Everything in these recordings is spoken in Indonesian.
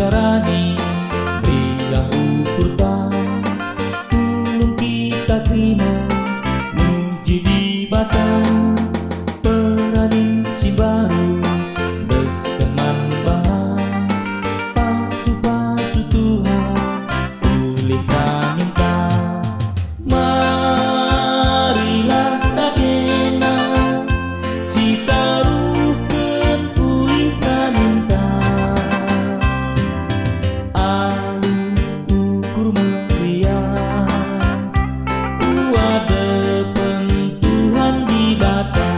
jarani bria upurta ulung kita krina muji di bata peradin si baru beskeman bana pasu-pasu Tuhan pulihkan inta marilah kagena si taruhkeun pulihkan inta alu ukur meriah kuadepen Tuhan di bata.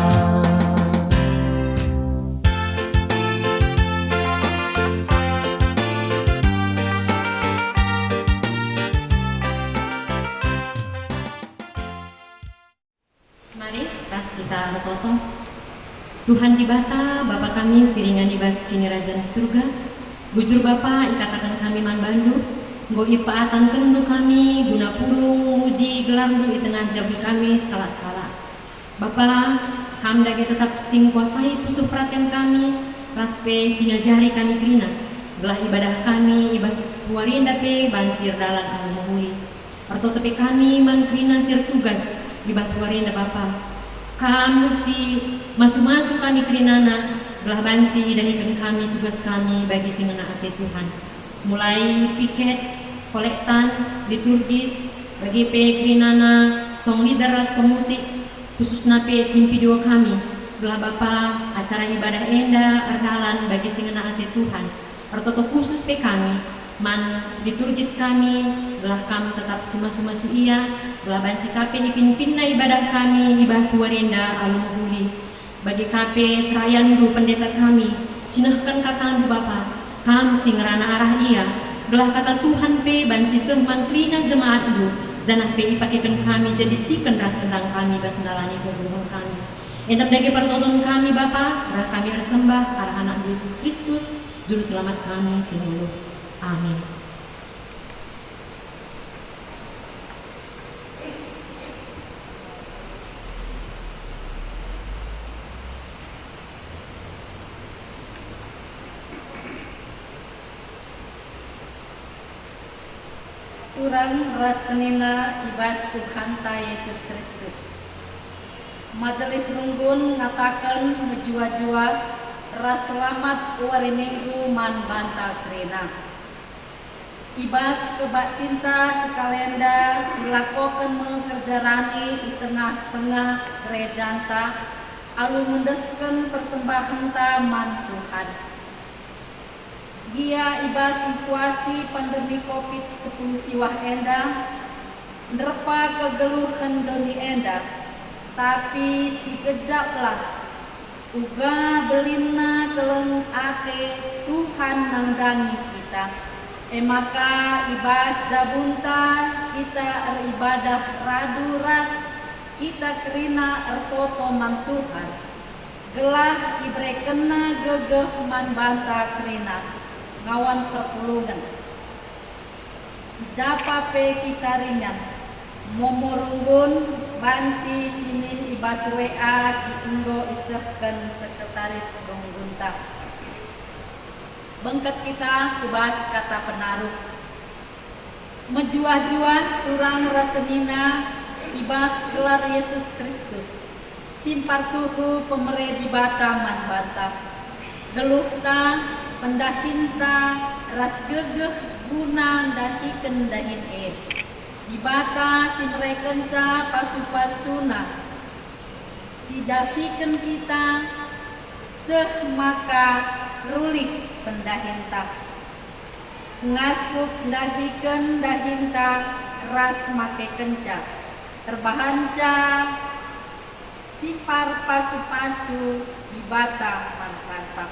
Mari tas kita bertotong. Tuhan di bata, Bapa kami siringan ibas kini Raja surga. Bujur Bapa ikatakan kami man bandu, nggo ipaatan kendu kami guna pulung muji gelardu di tengah jabi kami skala-skala. Bapa, kami dage tetap sing kuasai pusuh perhatian kami, raspe singa jari kami krina. Gelah ibadah kami ibas warinda pe bancir dalan anu mahuli. Pertotopi kami man krina sir tugas ibas warinda Bapa. Kami si masu-masu kami krinana belah banci dahikan kami tugas kami bagi singena ate Tuhan. Mulai piket, kolektan, liturgis, bagi pe krinana, song leader ras pemusik, khususna pe tim video kami. Belah Bapa acara ibadah enda ardalan bagi singena ate Tuhan. Pertoto khusus pe kami, man liturgis kami, belah kami tetap si masu-masu iya, belah banci kape dipin-pinna ibadah kami ibas warenda alu mahuli. Bagi kape serayan du pendeta kami, sinahkan kata du Bapa, kam sing rana arah iya, belah kata Tuhan pe banci sehman krina jemaat du, janah pe ipakekan kami jadi ciken ras tendang kami bas nalani kebunuhan kami. Entap dage pertonton kami Bapa, arah kami arah sembah arah anak Yesus Kristus, juru selamat kami sing uluh. Amin. Turang rasenina ibas Tuhan ta Yesus Kristus. Majelis runggun ngatakan ngejua-jua ras selamat wari minggu man banta krena. Ibas kebak tinta sekalenda dilakukan mengerjarani di tengah-tengah gerejanta alu mendesken persembahan taman Tuhan. Gia ibas situasi pandemi COVID-10 siwah enda nerpa kegeluhan doni enda tapi si kejaplah uga belina keleng ate Tuhan nangdangi kita. Maka ibas jabunta kita ibadah radu ras kita kerina ertoto man Tuhan. Gelah ibrekena gegeh man banta kerina ngawan perpulungan. Japa pe kita ringan momorunggun banci sini ibas WA si Inggo isehken sekretaris runggunta. Bengket kita kubas kata penaruh menjuah-juah turang rasenina ibas gelar Yesus Kristus simpar tuhu pemere di bata man bata geluhta pendahinta ras gegeh guna dahiken dahin di bata si merekenca pasu-pasuna si dahiken kita seh maka rulik pendahinta ngasup dahiken dahinta ras make kenca terbahanca sipar pasu-pasu di bata manfaat.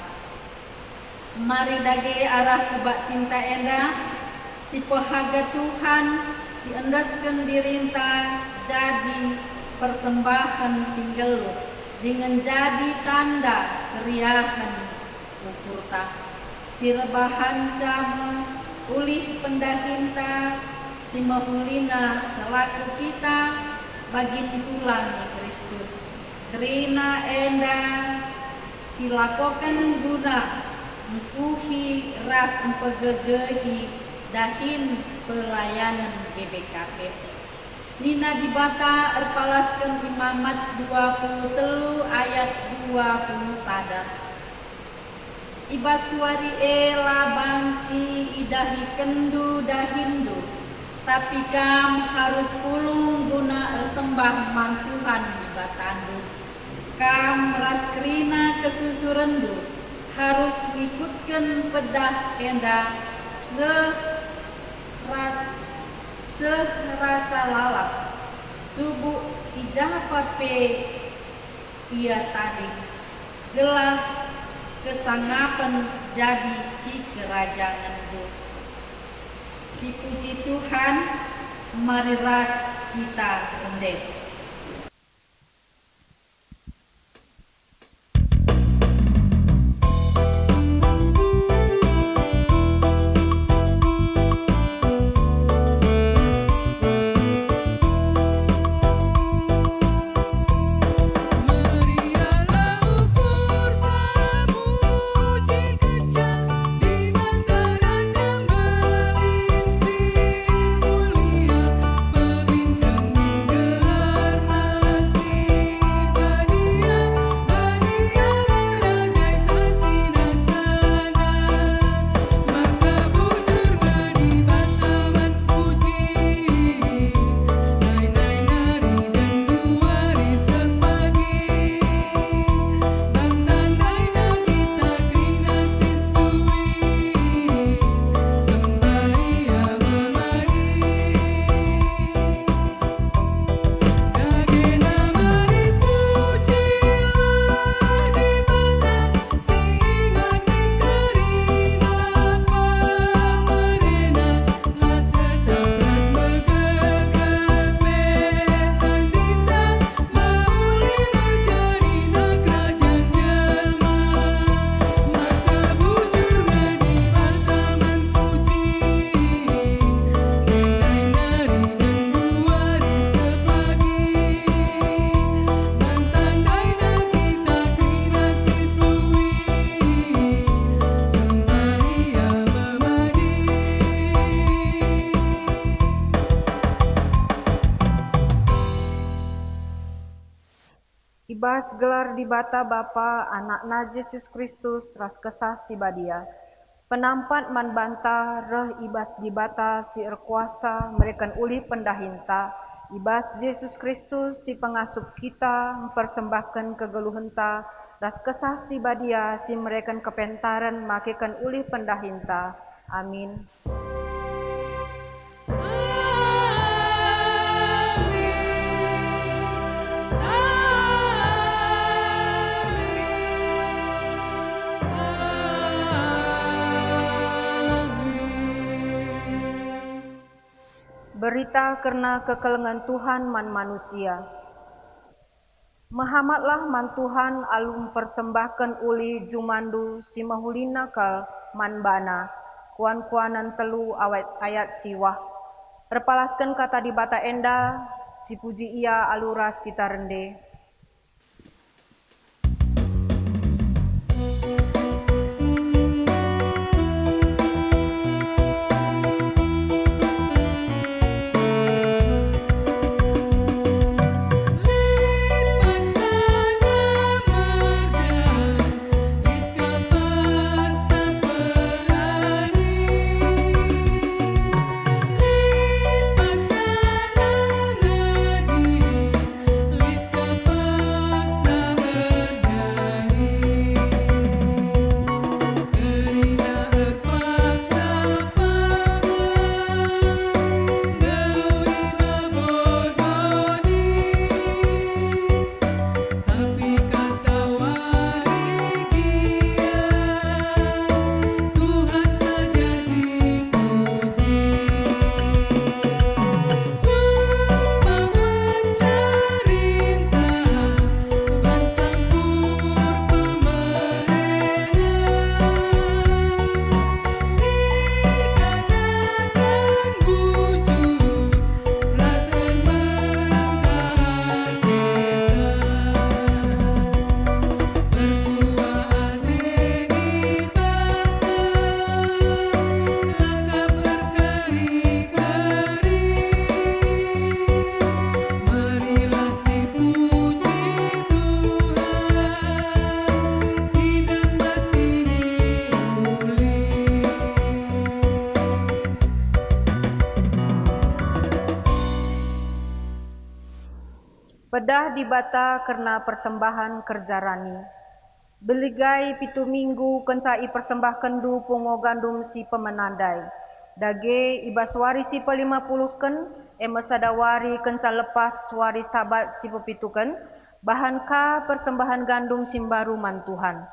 Mari dage arah kebak tinta enda si pehaga Tuhan si endaskeun dirinta jadi persembahan singgelu dengan jadi tanda keriahan ukurta si rebahan jama ulih pendahinta si mahulina selaku kita bagin tulani Kristus kerina enda silakokan guna Uhi ras empegegehi dahin pelayanan GBKP. Nina dibata erpalaskan imamat 23 ayat 20 sadar. Ibaswari banci idahi kendu dahindu. Tapi kam harus pulung guna ersembah mantuhan dibatandu. Kam raskrina kesusurendu. Harus ikutkan pedah kenda serasa lalap subuh ijah pape ia tadi gelah kesangapan jadi si kerajaan itu. Si puji Tuhan, mari ras kita rendek. Ibas gelar di bata Bapa anakna Yesus Kristus ras kesah si badia. Penampat man banta reh ibas di bata si erkuasa mereka uli pendahinta. Ibas Yesus Kristus si pengasup kita mempersembahkan kegeluhenta ras kesah si badia si mereka kepentaran makekan uli pendahinta. Amin. Berita karena kekelengan Tuhan man manusia. Mahamatlah man Tuhan alum persembahkan uli jumandu si mahulina kal man bana. Kuan-kuanan telu awet ayat siwah. Terpalaskan kata di bata enda, si puji ia aluras kita rende. Pedah dibata karena persembahan kerjarani. Beligai pitu minggu kensai persembah kendu pungo gandum si pemenandai. Dage ibaswari si pe-50 ken, sadawari kensa lepas wari sabat si pepituken, bahan ka persembahan gandum simbaru mantuhan.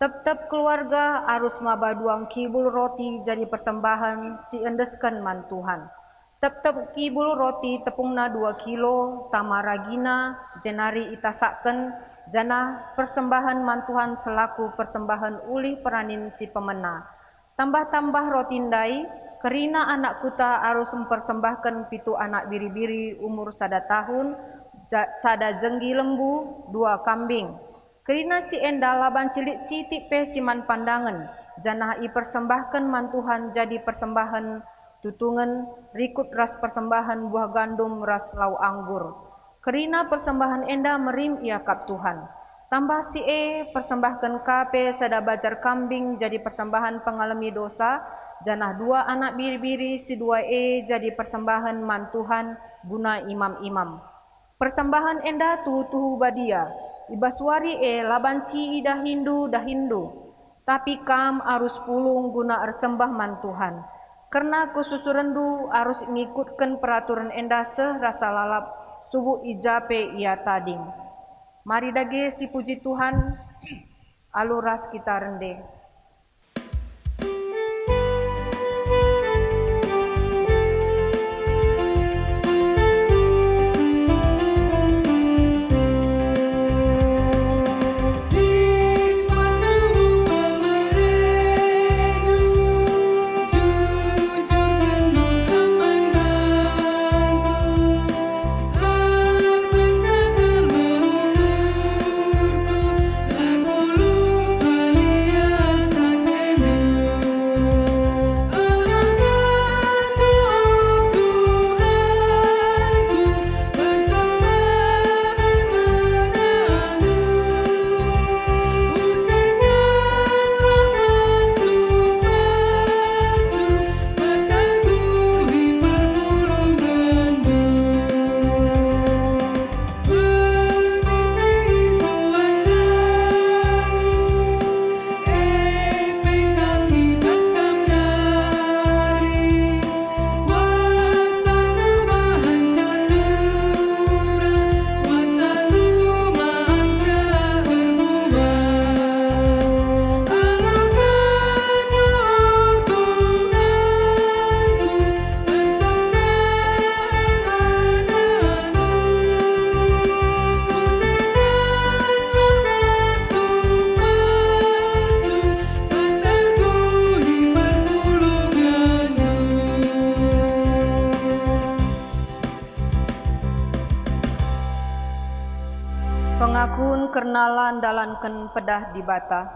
Tep-tep keluarga arus mabaduang kibul roti jadi persembahan si endesken mantuhan. Tep-tep kibul roti tepungna 2 kilo, tamaragina, jenari itasaken, jana persembahan mantuhan selaku persembahan ulih peranin si pemena. Tambah-tambah rotindai, kerina anak kuta harus mempersembahkan pitu anak biri-biri umur 1 tahun, sada jenggi lembu, 2 kambing. Kerina si enda laban cilik sitik pe siman pandangan, janah i persembahkan mantuhan jadi persembahan tutungan rikut ras persembahan buah gandum ras lau anggur. Kerina persembahan enda merim iakap Tuhan. Tambah si persembahkan kape sada bajar kambing jadi persembahan pengalami dosa, janah 2 anak biri-biri si 2 jadi persembahan mantuhan guna imam-imam. Persembahan enda tuhu badia, ibaswari labanci dah Hindu. Tapi kam arus pulung guna ersembah mantuhan. Karena khususurendu harus ngikutkan peraturan enda serasa lalap subuh ijape ia tading. Mari dage si puji Tuhan, aluras kita rende. Pengakun kernalan dalanken pedah dibata.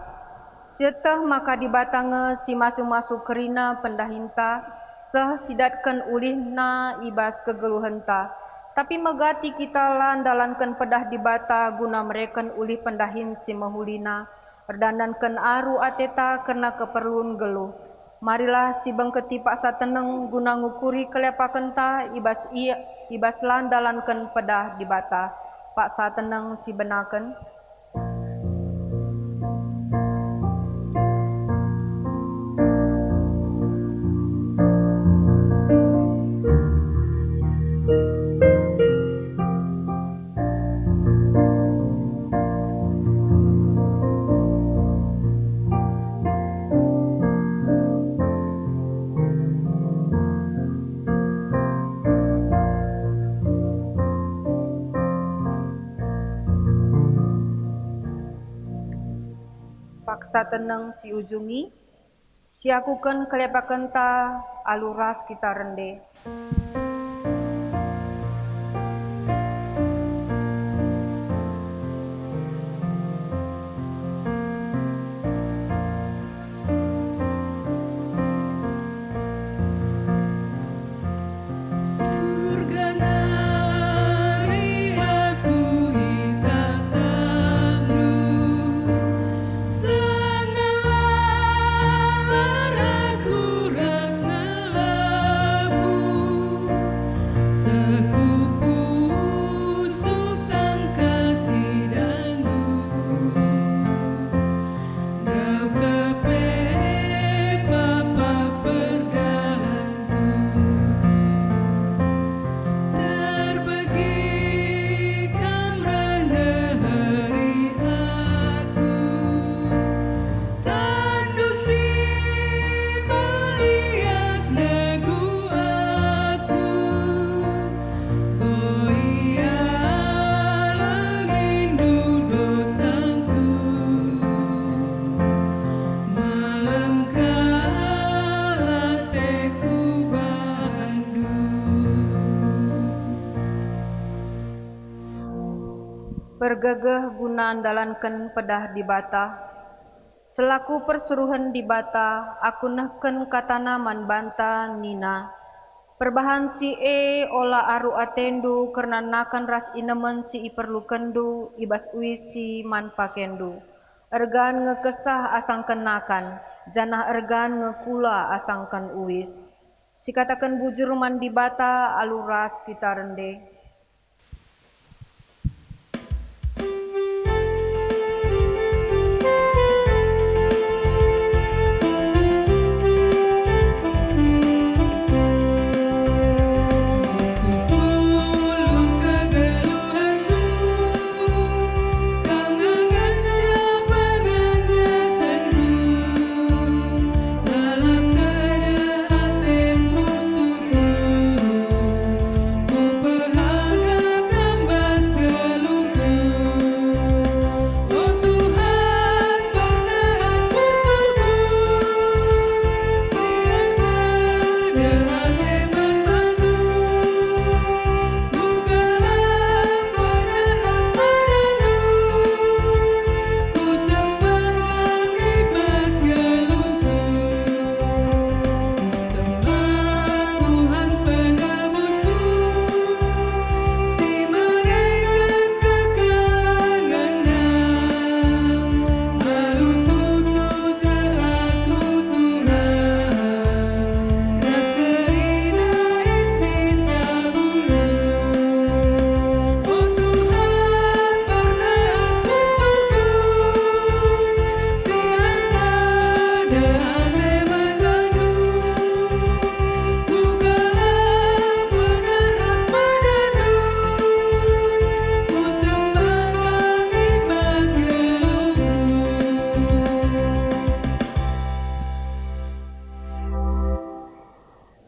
Sieteh maka dibatange si masu-masu kerina pendahinta, seh sidatken ulihna ibas kegeluhenta. Tapi megati kita lan dalanken pedah dibata guna mereken ulih pendahin si mahulina, erdandanken aru ateta karena keperluan geluh. Marilah si bengketi paksa teneng guna ngukuri kelepakenta ibas lan dalanken pedah dibata. Paksa tenang si benaken. Paksa tenang si ujungi, siakukan kelepakenta aluras kita rende. Sekupu sutan bergegeh guna andalankan pedah di bata. Selaku persuruhan di bata, aku nehken katana man banta nina. Perbahan si ola aru atendu karena nakan ras inemen si iperlukendu ibas uisi man pakendu. Ergan ngekesah asang kenakan, janah ergan ngekula asangkan uis. Si katakan bujur man di bata aluras kita rende.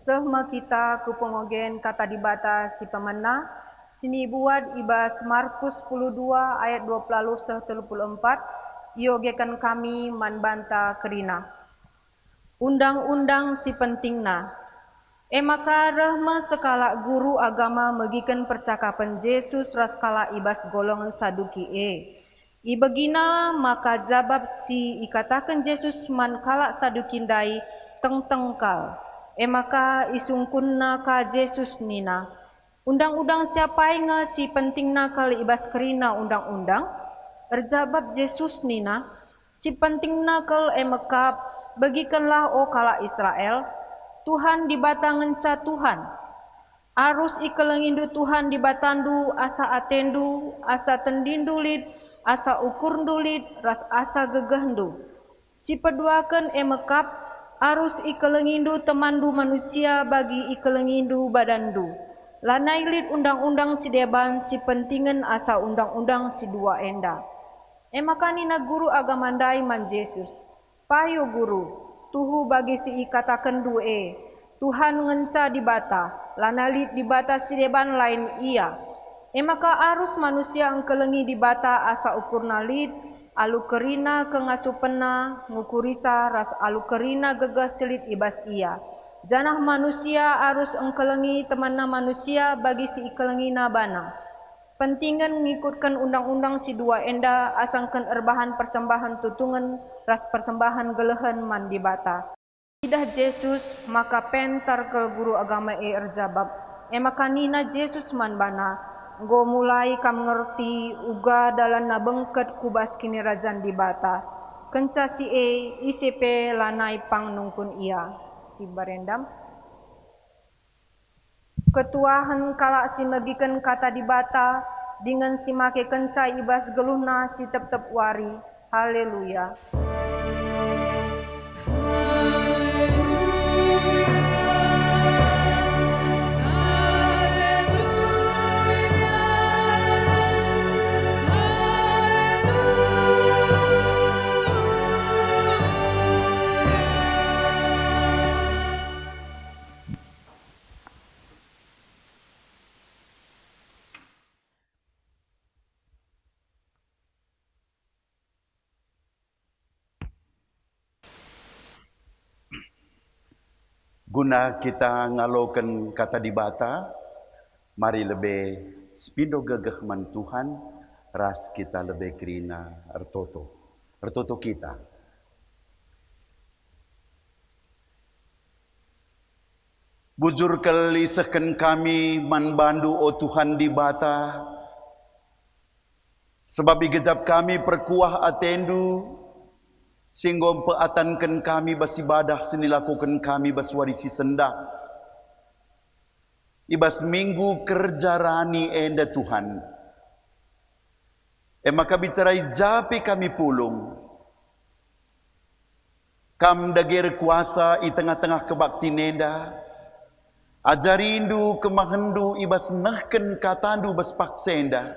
Sehma kita ku pemogen kata dibata si pemena, sini buat ibas Markus 12 ayat 20 34, iogekan kami man banta kerina. Undang-undang si pentingna. Maka rehma sekala guru agama megikan percakapan Yesus raskala ibas golongan saduki Ibegina maka jabab si ikatakan Yesus man kala sadukindai teng-tengkal. Maka isungkunna ka Yesus nina. Undang-undang siapa inga si pentingna kali ibas kerina undang-undang? Erjabab Yesus nina. Si pentingna kal emakap bagikanlah o kala Israel. Tuhan dibatangan ca Tuhan. Arus ikelengindu Tuhan dibatandu asa atendu, asa tendindulit, asa ukurndulit, ras asa gegehndu. Si peduakan emakap arus ikelengindu temandu manusia bagi ikelengindu badandu. Lanailit undang-undang si deban si pentingan asa undang-undang si dua enda. Makanina guru agamandai man Yesus. Payo guru, tuhu bagi si ikatakan due. Tuhan ngenca di bata, lanalit di bata si deban lain ia. Maka arus manusia engkelengi di bata asa ukur nalit, alu kerina kengasupena ngukurisa ras alu kerina gegas selit ibas ia. Janah manusia arus engkelengi temanna manusia bagi si ikelengi nabana. Pentingan mengikutkan undang-undang si dua enda asangkan erbahan persembahan tutungan ras persembahan gelehan man di bata. Idah Yesus maka pentar ke guru agama erjabab. Maka nina Yesus man bana. Go mulai kam ngerti uga dalam nabengket kubas kini rajan di bata. Kenca si ICP lanai pang nungkun ia. Si barendam. Ketuahan kala si megikan kata di bata. Dengan si make kenca ibas geluhna si tep-tep wari. Haleluya. Guna kita ngalokan kata di bata, mari lebih spindo gegeh man Tuhan, ras kita lebih kerina ertoto kita. Bujur kelisahkan kami manbandu o Tuhan di bata, sebab igejap kami perkuah atendu, sehingga peatankan kami basibadah senilakukan kami baswarisi sendak. Ibas minggu kerja rani enda Tuhan. Maka bicarai japi kami pulung. Kam dagir kuasa i tengah-tengah kebakti nenda. Ajarindu kemahendu ibas nahken katandu bas paksenda.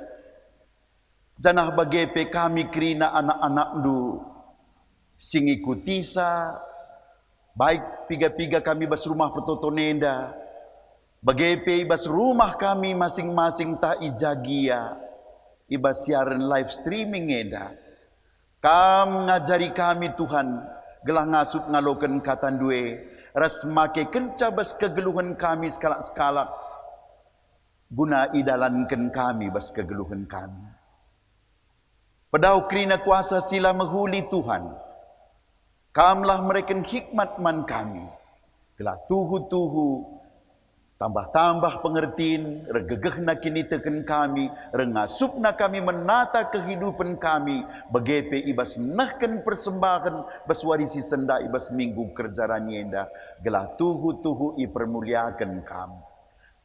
Janah bagepe kami kerina anak-anakdu. Sing ikutisa. Baik piga-piga kami bas rumah petoto nenda. Bagepe ibas rumah kami masing-masing ta ijagia. Ibas siaran live streaming eda. Kam ngajari kami Tuhan. Gelah ngasut ngaloken katan due. Ras make kenca bas kegeluhan kami sekalak-sekalak. Guna idalankan kami bas kegeluhan kami. Pedau kerina kuasa sila menghuli Tuhan. Kamlah mereka hikmat man kami. Gelah tuhu-tuhu. Tambah-tambah pengertiin, regegehna kini teken kami, rengasupna kami menata kehidupan kami, begepe ibas nahken persembahan, baswarisi senda ibas minggu kerja ranienda, gelah tuhu-tuhu i permuliakan kami.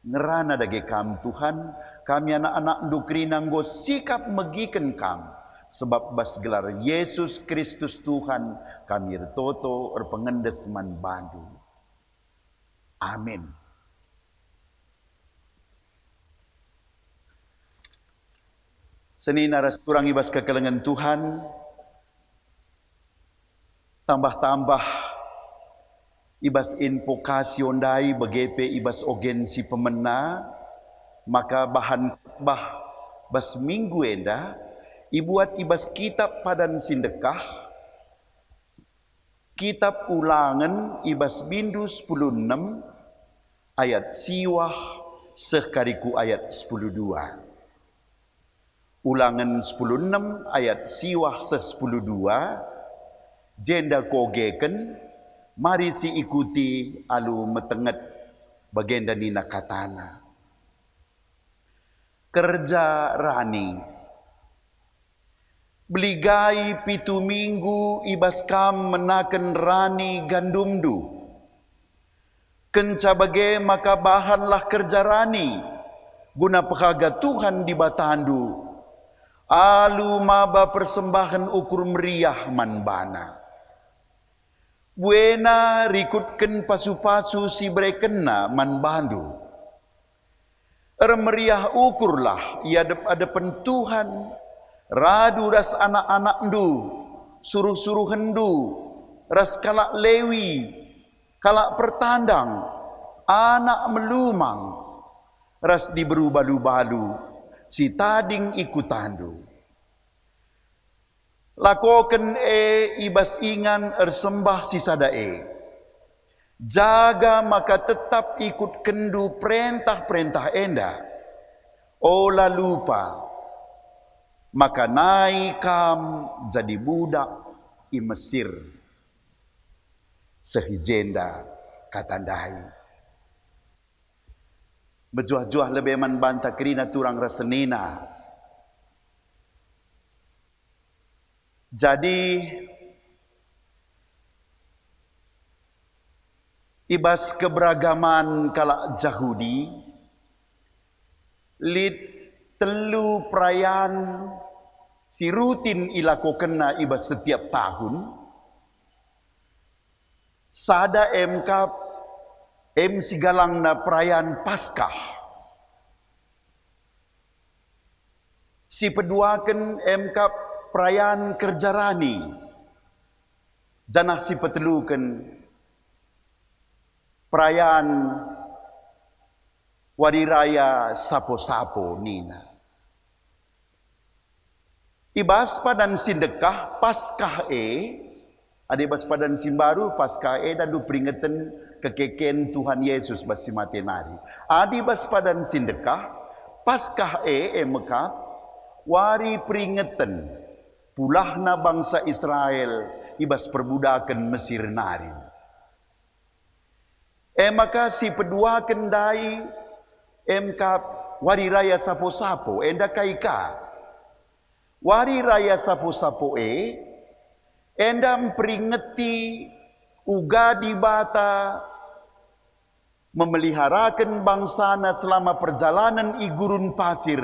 Ngerana dage kami Tuhan, kami anak-anak dukrina nggo sikap megiken kami, sebab bas gelar Yesus Kristus Tuhan, kami ertoto erpengendes man bandu. Amin. Senina ras kurang ibas kekelengan Tuhan, tambah-tambah ibas invokasi ondai begepe ibas ogen si pemena, maka bahan bah bas minggu enda, ibuat ibas kitab padan sindekah, kitab ulangan ibas bindu 16, ayat siwah sekariku ayat 12. Ulangan 16 ayat siwah se-12 jenda kogeken mari si ikuti alu metenget bagenda nina katana. Kerja rani beligai pitu minggu ibas kam menaken rani gandumdu. Kenca bage maka bahanlah kerja rani guna pekaga Tuhan di batandu. Alu maba persembahan ukur meriah manbana. Buena rikutken pasu-pasu si brekena manbandu. Meriah ukurlah ia adep-adepen Tuhan. Radu ras anak-anak ndu. Suruh-suruh hendu. Ras kalak lewi. Kalak pertandang. Anak melumang. Ras diberu balu-balu. Si tading ikutandu. Lakoken ibas ingan ersembah si sadae. Jaga maka tetap ikut kendu perintah-perintah enda. Ola lupa. Maka naik kam jadi budak i Mesir. Sehijenda katandai. Bejuah-juah lebih manbanta kerina turang rasenina. Jadi ibas keberagaman kalak Yahudi lid telu perayaan si rutin ilakokena ibas setiap tahun. Sada si galang na perayaan Paskah. Si peduakan perayaan kerja rani. Janah si petelukan perayaan wari raya sapo-sapo nina. Ibas padan sindekah Paskah adibas padan simbaru Paskah dan du peringatan kekeken Tuhan Yesus basi matenari. Adibas padan sindekah Paskah mekap wari peringatan pulahna bangsa Israel ibas perbudakan Mesir nari. Maka si pedua kendai kap wari raya sapo-sapo enda kaika. Wari raya sapo-sapo enda memperingati uga di bata memeliharakan bangsana selama perjalanan i gurun pasir.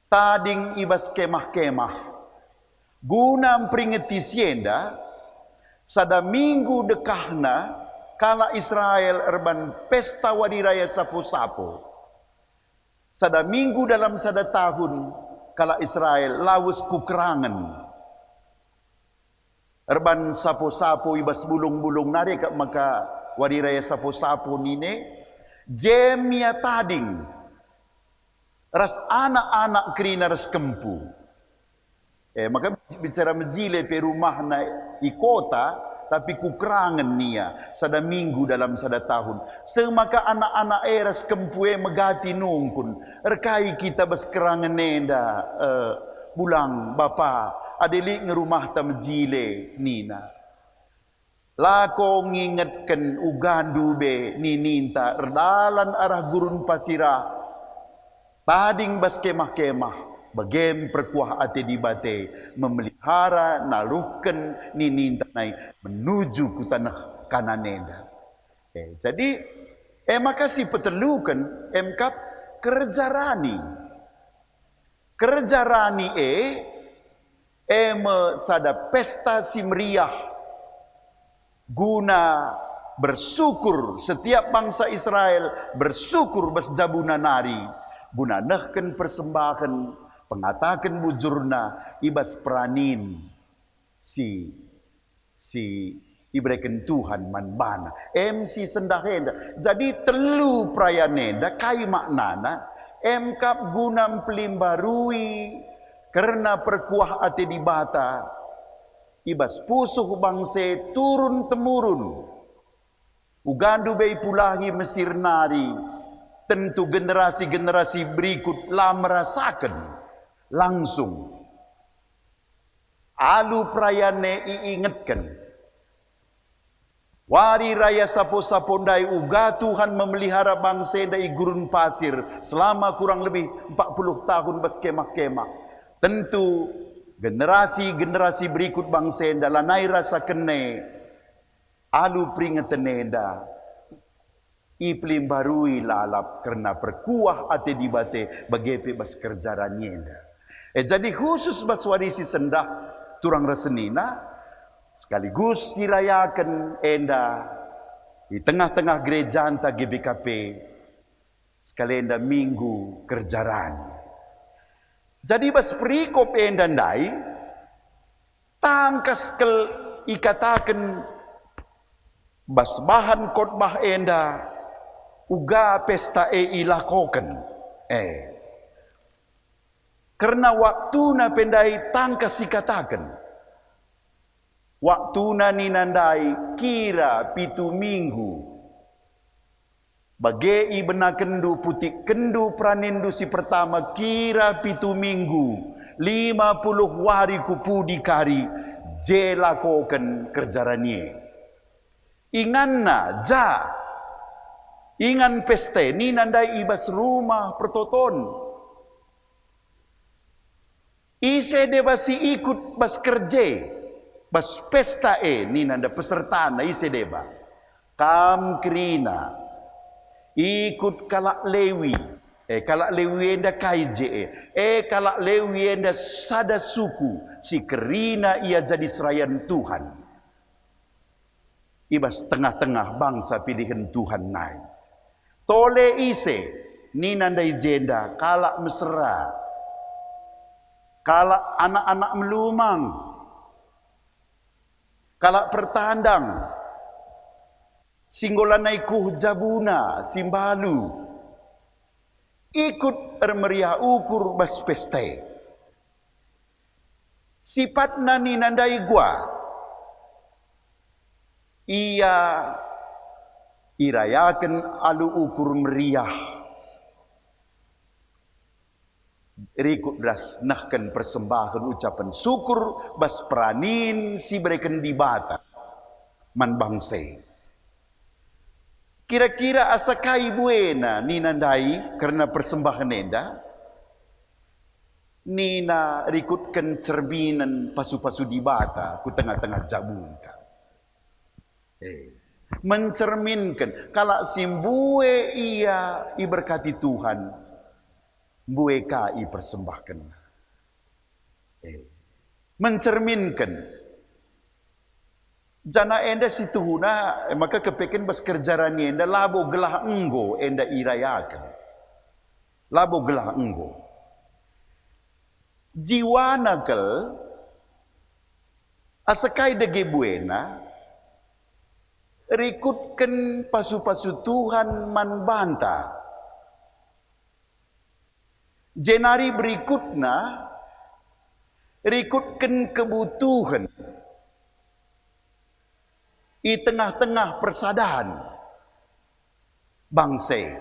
Tading ibas kemah-kemah. Guna memperingati sienda sada minggu dekahna kala Israel erban pesta wari raya sapo-sapo. Sada minggu dalam sada tahun kala Israel lawus kukerangan. Erban sapo-sapo ibas bulung-bulung nari kak maka wari raya sapo-sapo nine jemia tading ras anak-anak kerina ras kempu. Maka bicara menjile pe rumah na i kota tapi kukerangan nia sada minggu dalam sada tahun. Semaka anak-anak eras kempue megati nungkun. Erkai kita beskerangan nenda bulang bapa adeli ngerumah ta menjile nina. Lako ngingetkan ugandu be nininta erdalan arah gurun pasirah. Tading bas kemah-kemah. Bagem perkuah ate di bate memelihara naluhkan nininta nai menuju ku tanah Kananeda. Jadi maka si petelukan kap kerja rani. Kerja rani sada pesta si meriah guna bersyukur setiap bangsa Israel bersyukur bas jabuna nari guna nehken persembahan pengatakan bujurna ibas peranin si ibreken Tuhan manbana MC sendahenda. Jadi telu prayanenda kai maknana kap guna pelimbarui karena perkuah ate di bata ibas pusuh bangse turun temurun ugandu bei pulahi Mesir nari. Tentu generasi-generasi berikut lah merasakan langsung. Alu prayane iingatkan. Wari raya sapo-sapo ndai uga Tuhan memelihara bangsa dari gurun pasir selama kurang lebih 40 tahun bas kemah-kemah. Tentu generasi-generasi berikut bangsa dalanai rasa kene alu peringatan neda iplim barui lalap karena perkuah ate di bate bagepe bas kerjaran neda. Jadi khusus bas warisi sendah turang resenina sekaligus dirayakan enda di tengah-tengah gereja anta GBKP sekali enda minggu kerjaran. Jadi bas perikop enda ndai tangkas kel ikatakan bas bahan khotbah enda uga pesta ilakokan. Karena waktu na pendai tangkas ikatakan. Waktu na ninandai kira 7 minggu. Bagei bena kendu putih kendu pranindu si pertama kira 7 minggu. 50 wari kupudi kari jelakokan kerjaranye. Inganna ja ingan peste ni nandai ibas rumah pertoton. Ise debasi ikut bas kerje bas pesta ni nanda peserta na ise deba. Kam krina ikut kalak lewi. Kalak lewi enda kaije kalak lewi enda sada suku si kerina ia jadi serayan Tuhan. Ibas tengah-tengah bangsa pilihan Tuhan naik. Tole ise ni nandai jenda kalak mesra. Kalak anak-anak melumang. Kalak pertandang. Singgolanai kuh jabuna simbalu. Ikut ermeriah ukur bas peste. Sifatna ni nandai gua. Ia irayakan alu ukur meriah. rikut das nahkan persembahan ucapan syukur bas peranin si berikan di bata man bangsa. Kira-kira asakai buena ni nandai karena persembahan enda nina rikutkan cerminan pasu-pasu di bata ku tengah-tengah jabunta. Mencerminkan kalau simbue ia iberkati Tuhan, bue kai persembahkan. Mencerminkan jana enda situhuna maka kepeken bas kerjarani enda labo gelah enggo enda irayakan. Labo gelah enggo. Jiwa nakal asakai dege buena rikutkan pasu-pasu Tuhan man banta. Jenari berikutnya rikutkan kebutuhan di tengah-tengah persadahan bangsa.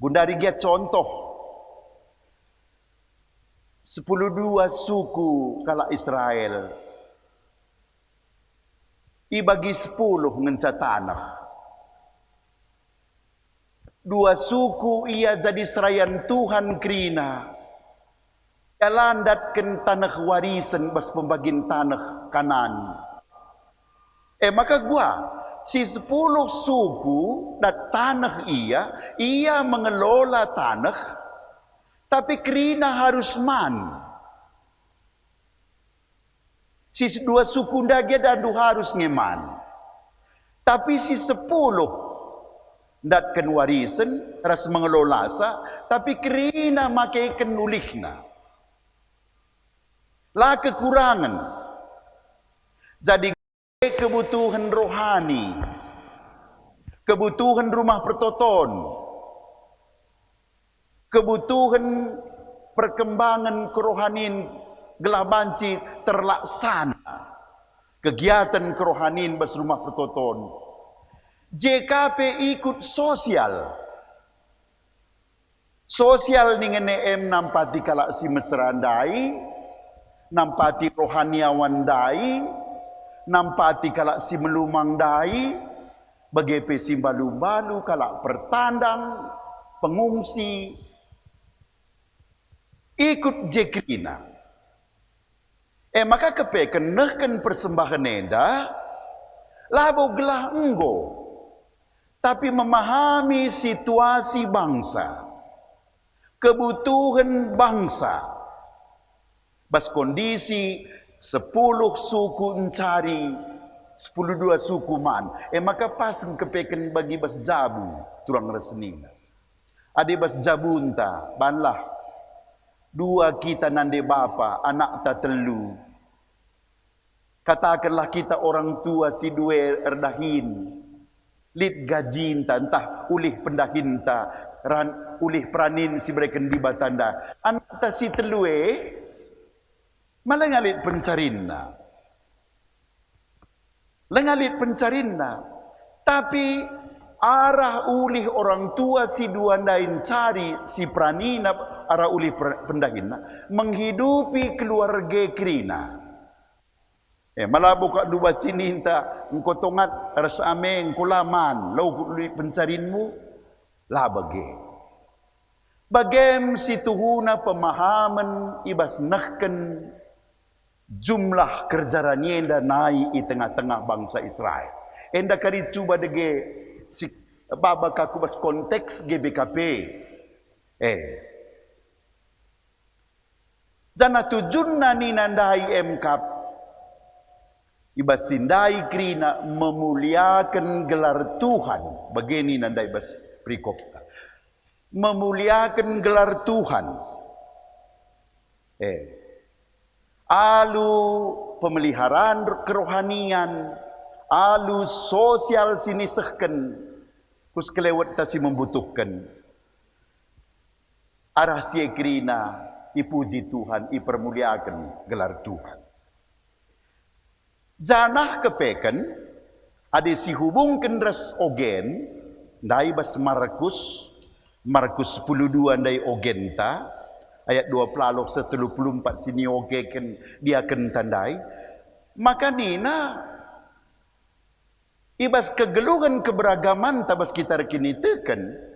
Bundari dia contoh 12 suku kala Israel ibagi 10 ngenca tanah. 2 suku ia jadi serayan Tuhan kerina ia landatkan tanah warisan bas pembagian tanah kanan. Maka si 10 suku dan tanah ia mengelola tanah, tapi kerina harus man. Si 2 suku dia dan harus ngeman. Tapi si 10 datkan warisan, ras mengelola tapi kerina makaikan nulihna. Lah kekurangan. Jadi kebutuhan rohani, kebutuhan rumah pertoton, kebutuhan perkembangan kerohanian gelah banci terlaksana. Kegiatan kerohanian bas rumah pertoton. JKP ikut sosial. Sosial dengan nampati kalak si mesrandai, nampati rohaniawan dai, nampati kalak si melumang dai, bagepe si balu-balu kalak pertandang, pengungsi, ikut jekrina. Maka kepeken nehken persembahan enda, labo gelah enggo, tapi memahami situasi bangsa, kebutuhan bangsa, bas kondisi 10 suku mencari 12 suku man. Maka pasang kepeken bagi bas jabu turang resnina. Ade bas jabunta banlah 2 kita nande bapa anak ta telu. Katakanlah kita orang tua si 2 erdahin. Lid gajinta entah ulih pendahinta ulih pranin si bereken di batanda. Anak ta si telue malah ngalit pencarinna. Lengalit pencarinna. Tapi arah ulih orang tua si duandain cari si pranina arah ulih pendahinna menghidupi keluarga kerina. Malah buka 2 cininta engkau tongat rasa ameng kulaman lau ulih pencarinmu lah bagem si tuhuna pemahaman ibas nahken jumlah kerjaranya enda naik di tengah-tengah bangsa Israel. Enda kari cuba dege si baba kaku bas konteks GBKP. Jana tujunna ni nandai MKP. Ibas sindai krina memuliakan gelar Tuhan. Begini nandai bas prikopta. Memuliakan gelar Tuhan. Alu pemeliharaan kerohanian, alu sosial sinisehken, kus kelewat tasi membutuhkan. Arah siekrina, ipuji Tuhan, ipermuliakan gelar Tuhan. Janah kepeken, ade si hubungkan ras ogen, dai bas Markus, Markus 10:2 ndai ogenta ayat 24 sini ogeken dia akan tandai maka nina ibas kegeluhan keberagaman tabas kita rekini teken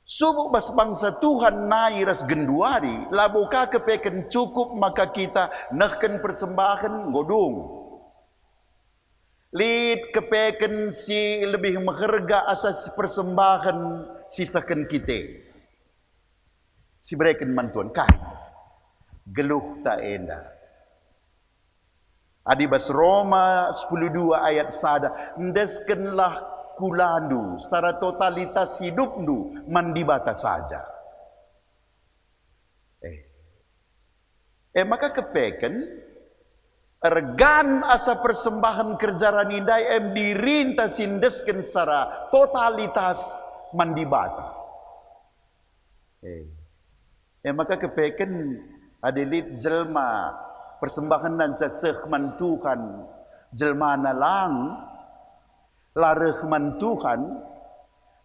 subuk bas bangsa Tuhan nai ras genduari labuka kepeken cukup maka kita nahken persembahan godung lid kepeken si lebih mengharga asas persembahan sisakan kita si bereken mantuan kai geluh tak enda adibas Roma 10:2 ayat sada ndeskenlah kulandu secara totalitas hidupmu mandibata saja. Maka kepeken ergan asa persembahan kerjaan indai dirinta sindesken secara totalitas mandibata. Maka kepeken adilit jelma persembahan dan caseh mantuhan jelma nalang lareh mantuhan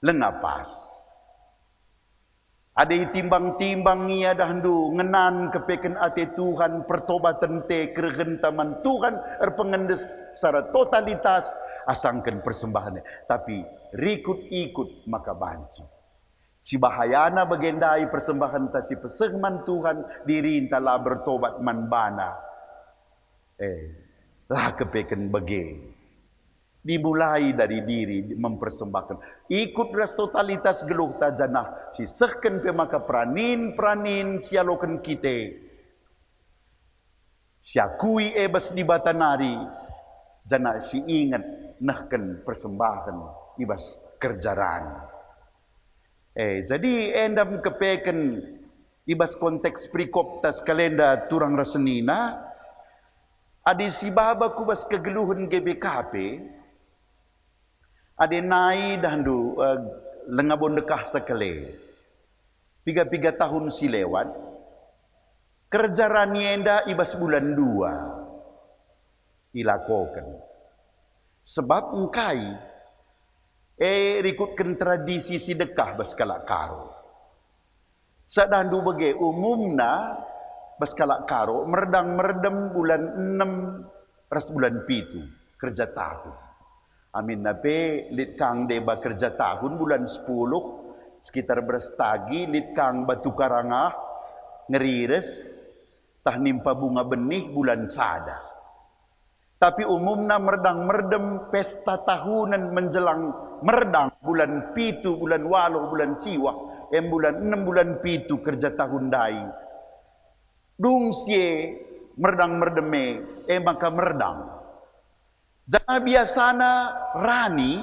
lengapas. Ada timbang-timbang ia dahandu ngenan kepeken ate Tuhan pertobatan te kergentaman Tuhan erpengendes secara totalitas asangkan persembahannya. Tapi rikut-ikut maka banci. Si bahayana bagendai persembahan ta si pesegman Tuhan diri intala bertobat manbana. Lah kepeken bage. Dimulai dari diri mempersembahkan ikut ras totalitas geluh tajanah si sehken pe maka pranin sialoken kita siakui ebas di batanari jana si ingat nahken persembahan ibas kerjaran jadi endam kepeken ibas konteks prikop tas kalenda turang rasenina adi si baba kubas kegeluhan GBKP ade nai dahandu lengabon dekah sekali. 3 tahun si lewat. Kerja ranienda ibas bulan 2. Ilakokan. Sebab engkai rikutkan tradisi si dekah bas kalak karo. Sadandu bage umumna bas kalak karo merdang bulan 6 ras bulan 7 kerja tahun. Amin nape lit kang deba kerja tahun bulan 10 sekitar berstagi lit kang batu karangah ngerires tah nimpa bunga benih bulan sada. Tapi umumna merdang pesta tahunan menjelang merdang bulan 7 bulan 8 bulan siwak bulan 6 bulan 7 kerja tahun dai. Dung sie merdang maka merdang. Jangan biasana rani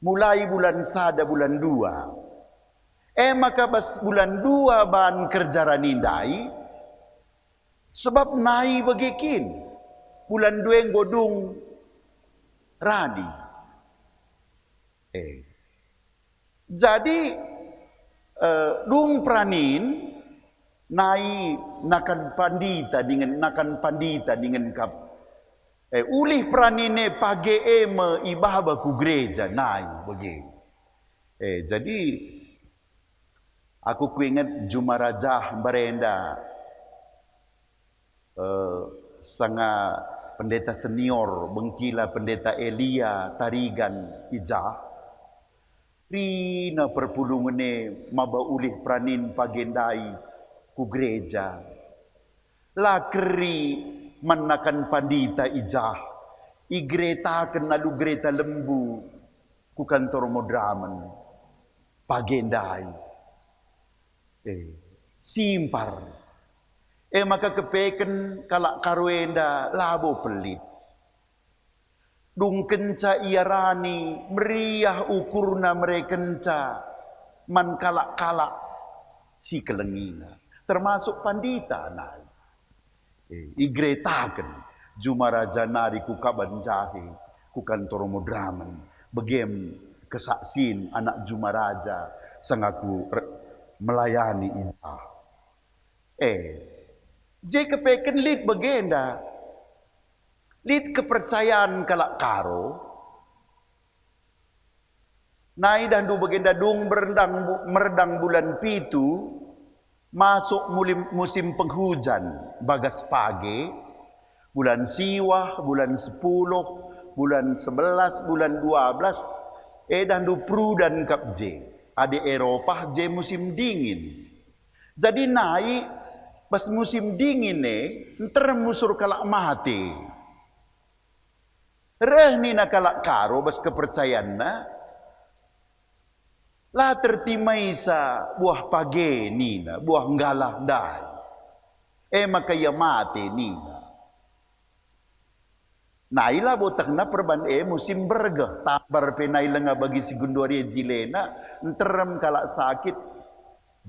mulai bulan sada bulan 2. Maka pas bulan 2 ban kerja rani dai sebab nai bagikin bulan 2 godung rani. Jadi dung pranin nai nakan pandita dengan kap ulih pranine page me ibaba ku gereja nai bagi. Jadi aku kuingat Jumarajah Barenda sanga pendeta senior bengkila pendeta Elia Tarigan Ijah rina perpulungane maba ulih pranin pagendai ku gereja lakri menakan pandita Ijah igreta kenalu greta lembu ku kantor modraman pagendai simpar maka kepeken kalak karwenda labo pelit dung kenca iarani meriah ukurna merekenca man kalak si kelengina termasuk pandita nai igretaken Jumaraja nari ku kaban jahe ku kantor modraman begem kesaksin anak Jumaraja sangaku melayani inah je kepeken lid begenda lid kepercayaan kalak karo Nai dan du bagenda dung meredang bulan pitu, masuk musim penghujan, bagas pagi, bulan siwah, bulan 10, bulan 11, bulan 12, dan du prudan kap je. Adi Eropah je musim dingin. Jadi naik pas musim dingin ntar musur kalak mati. Reh ni na kalak karo bas kepercayaan na. Lah tertimai sa buah page ni na, buah ngalah dai. Makaya mati ni na. Nailah botak na perban musim bergah. Tabar penai lenga bagi si gunduari jilena. Nteram kalak sakit.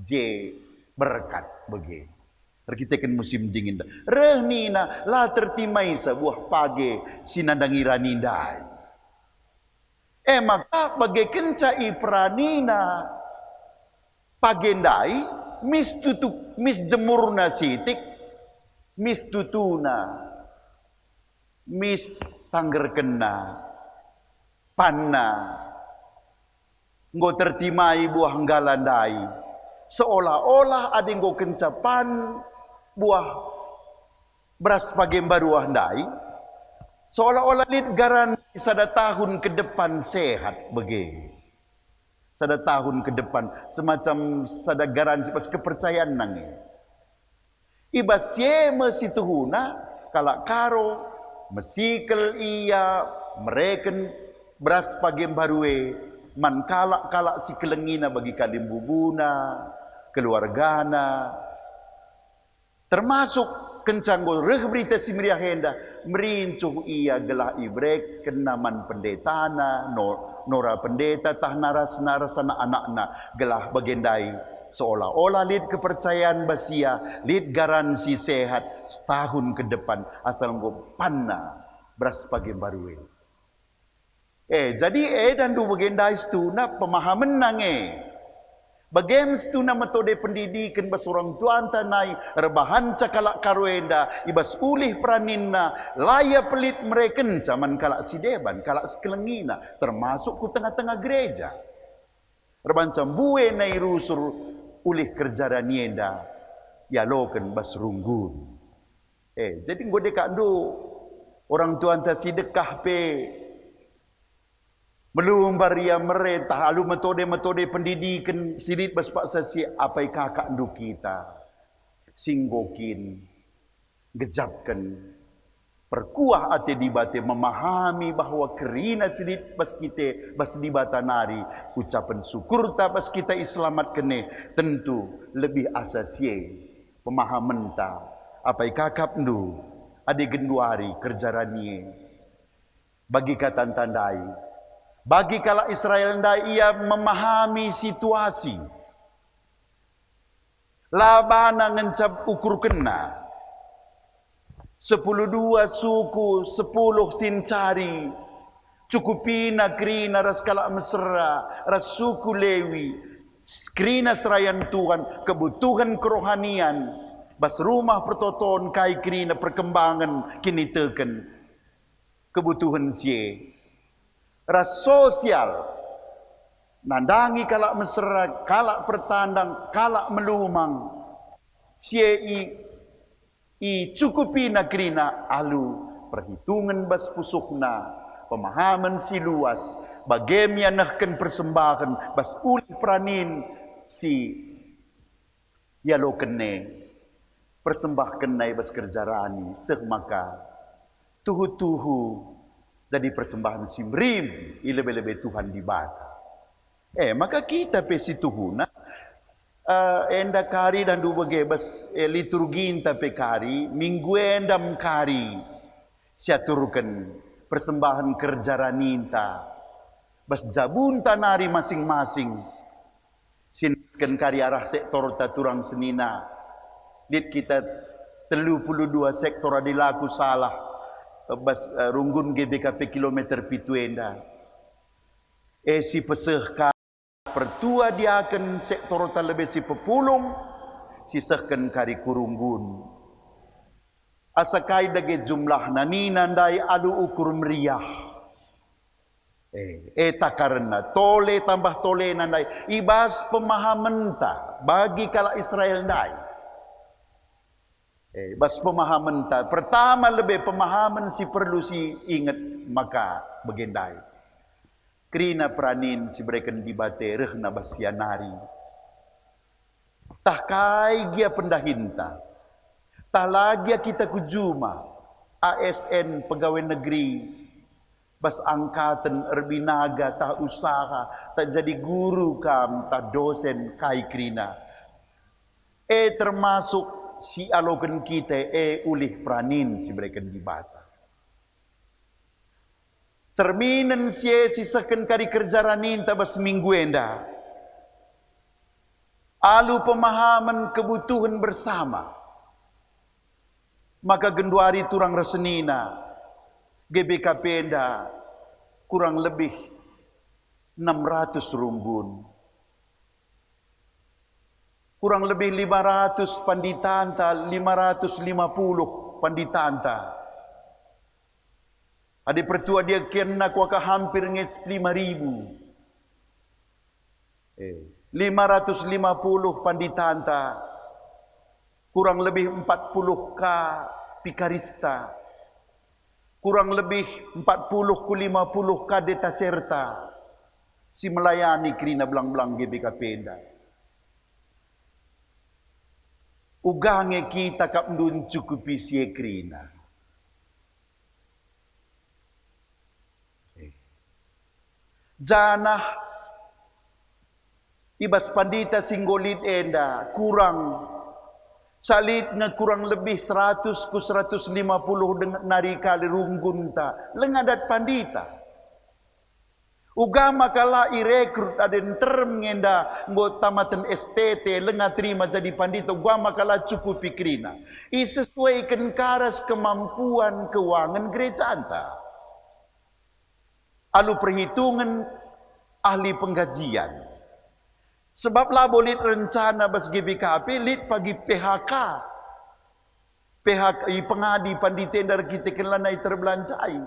Je berkat bagi. Kita kan musim dingin. Reh ni na lah tertimai sa buah page sinandangirani dai. Maka bagi kencai pranina pagendai mis jemurna sitik mis tutuna mis tangger kena panna nggo tertimai buah nggalandai seolah-olah ada nggo kencapan buah beras pagembaruah dai seolah-olah lid garan sada tahun ke depan sehat bagi. Sada tahun ke depan semacam sada garansi pas kepercayaan nang. Iba sie mesituhuna kalak karo mesikel iya mereken beras pagem barue man kalak si kelengina bagi kalimbubuna keluargana termasuk kencanggo reh berita si meriah henda merincuh ia gelah ibrek kenaman pendetana nora pendeta tah naras anak-anak gelah bagendai seolah-olah lid kepercayaan basia lid garansi sehat setahun ke depan asal nggo panna beras pagi baru jadi dan du bagendai stuna pemahaman nange Bagem stuna metode pendidikan bas orang tuan tanai rebahan cakalak karuenda ibas ulih praninna laya pelit mereken zaman kalak sideban kalak sekelengina termasuk ku tengah-tengah gereja rebancam bue nai rusur ulih kerjara nienda ya loken bas runggun jadi ngode kandu orang tuan ta sidekah pe belum baria merentah alu metode pendidikan sirit baspaksa si apai kakak ndu kita singgokin gejapkan perkuah ate dibate memahami bahwa kerina sirit bas kita bas dibata nari ucapan syukur ta bas kita islamat kene tentu lebih asasie pemahaman ta apai kakak ndu ade genduari kerjaranie bagi katan tandai bagi kala Israel nda ia memahami situasi. Labana ngencap ukur kena. 12 suku, 10 sincari. Cukupina krina ras kala mesra, ras suku Lewi. Krina serayan Tuhan, kebutuhan kerohanian. Bas rumah pertoton kai krina perkembangan kini teken. Kebutuhan sie. Ras sosial nandangi kalak mesra kalak pertandang kalak melumang sie i cukupi nakrina alu perhitungan bas pusukna pemahaman si luas bagemia nahken persembahan bas uli pranin si yalo kene persembahkan nai bas kerjarani maka tuhu jadi persembahan simrim lebih-lebih Tuhan dibata. Maka kita pesi tuhuna enda kari dan dua gebas liturgi inta pekari minggu endam kari siaturkan persembahan kerjaraninta bas jabun tanari masing-masing siniskan kari arah sektor taturang senina dit kita 32 sektor adilaku salah bas runggun GBKP kilometer pituenda si pesehkan pertua dia akan sektor talebe si pepulung sisahkan kari kurunggun asakai dage jumlah nani nandai alu ukur meriah Eta karena tole tambah tole nandai ibas pemahaman ta bagi kala Israel dai. Bas pemahaman ta pertama lebih pemahaman si perlu si ingat maka bagendai. Krina pranin si berikan di batereh na basianari. Tah kai gia pendahinta. Tah lagi kita kujuma ASN pegawai negeri. Bas angkatan erbinaga tak usaha tak jadi guru kam tak dosen kai krina termasuk si alokan kita ulih pranin si berikan di bata cerminan si seken kari kerja ranin tak bas minggu enda alu pemahaman kebutuhan bersama maka genduari turang resenina GBKP enda kurang lebih 600 rumbun. Kurang lebih 500 panditanta, 550 panditanta. Ada pertua dia kena kuaka hampir nges 5.000. 550 panditanta. Kurang lebih 40k pikarista. Kurang lebih 40 ke 50 kadeta serta si melayani krina belang-belang GBKP enda. Ugange kita kap ndun cukupi si krina. Janah ibas pandita singgolit enda kurang salit nga kurang lebih 100 ku 150 dengan nari kali runggun ta lengadat pandita ugama kala irekrut aden term ngenda ngot tamatan STT lenga terima jadi pandita ugama kala cukup pikrina isesuaikan karas kemampuan keuangan gereja anta alu perhitungan ahli penggajian. Sebab lah boleh rencana bas GBKP lit pagi PHK. PHK pengadi panditender kita kelanai terbelanjai.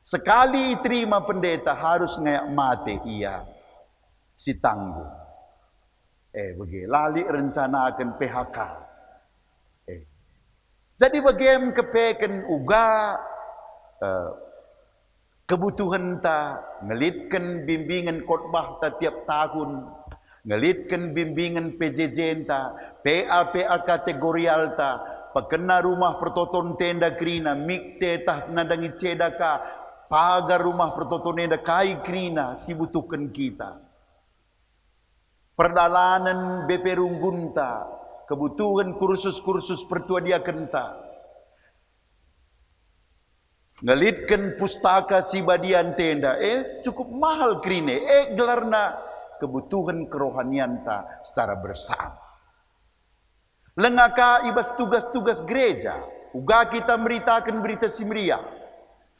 Sekali terima pendeta harus ngayak mati ia si tangguh. Bagi lali rencana akan PHK. Jadi bagaimana kepeken uga kebutuhan ta ngelitkan bimbingan khotbah ta tiap tahun. Ngelitkan bimbingan PJJ ta, PA kategorial ta, pekena rumah pertoton tenda krina, mikte tah nadangi cedaka, pagar rumah pertoton tenda kai krina, si butuhkan kita. Perdalanan BP Runggunta, kebutuhan kursus-kursus pertua dia kenta. Ngelitkan pustaka si badian tenda, cukup mahal krine, gelarna kebutuhan kerohanian ta secara bersama. Lengaka ibas tugas-tugas gereja. Uga kita meritakan berita simria.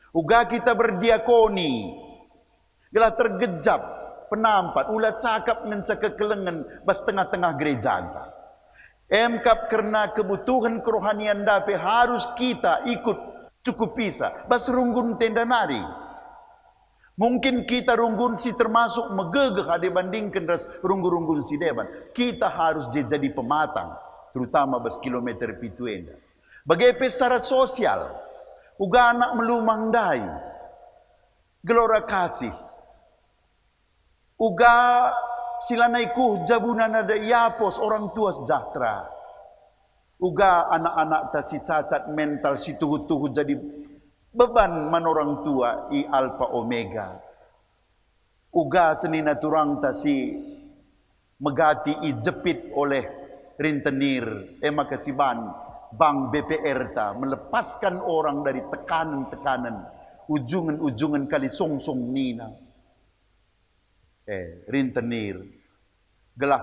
Uga kita berdiakoni. Gelah tergejap penampat. Ulah cakap mencakap kelengan bas tengah-tengah gereja anta. Emkap karena kebutuhan kerohanian dape harus kita ikut cukup bisa. Bas runggun tenda nari. Mungkin kita runggun si termasuk megegeh dibandingkan ras runggun-runggun si deban. Kita harus jadi pematang, terutama bas kilometer pituenda. Bagaimana secara sosial, uga anak melumang dai, gelora kasih, uga silanaiku jabunan ada yapos orang tua sejahtera, uga anak-anak ta si cacat mental si tuhu-tuhu jadi beban man orang tua i alfa omega. Uga senina turang ta si megati i jepit oleh rentenir makasiban bank BPR ta melepaskan orang dari tekanan-tekanan ujungan-ujungan kali song-song nina. Rentenir gelah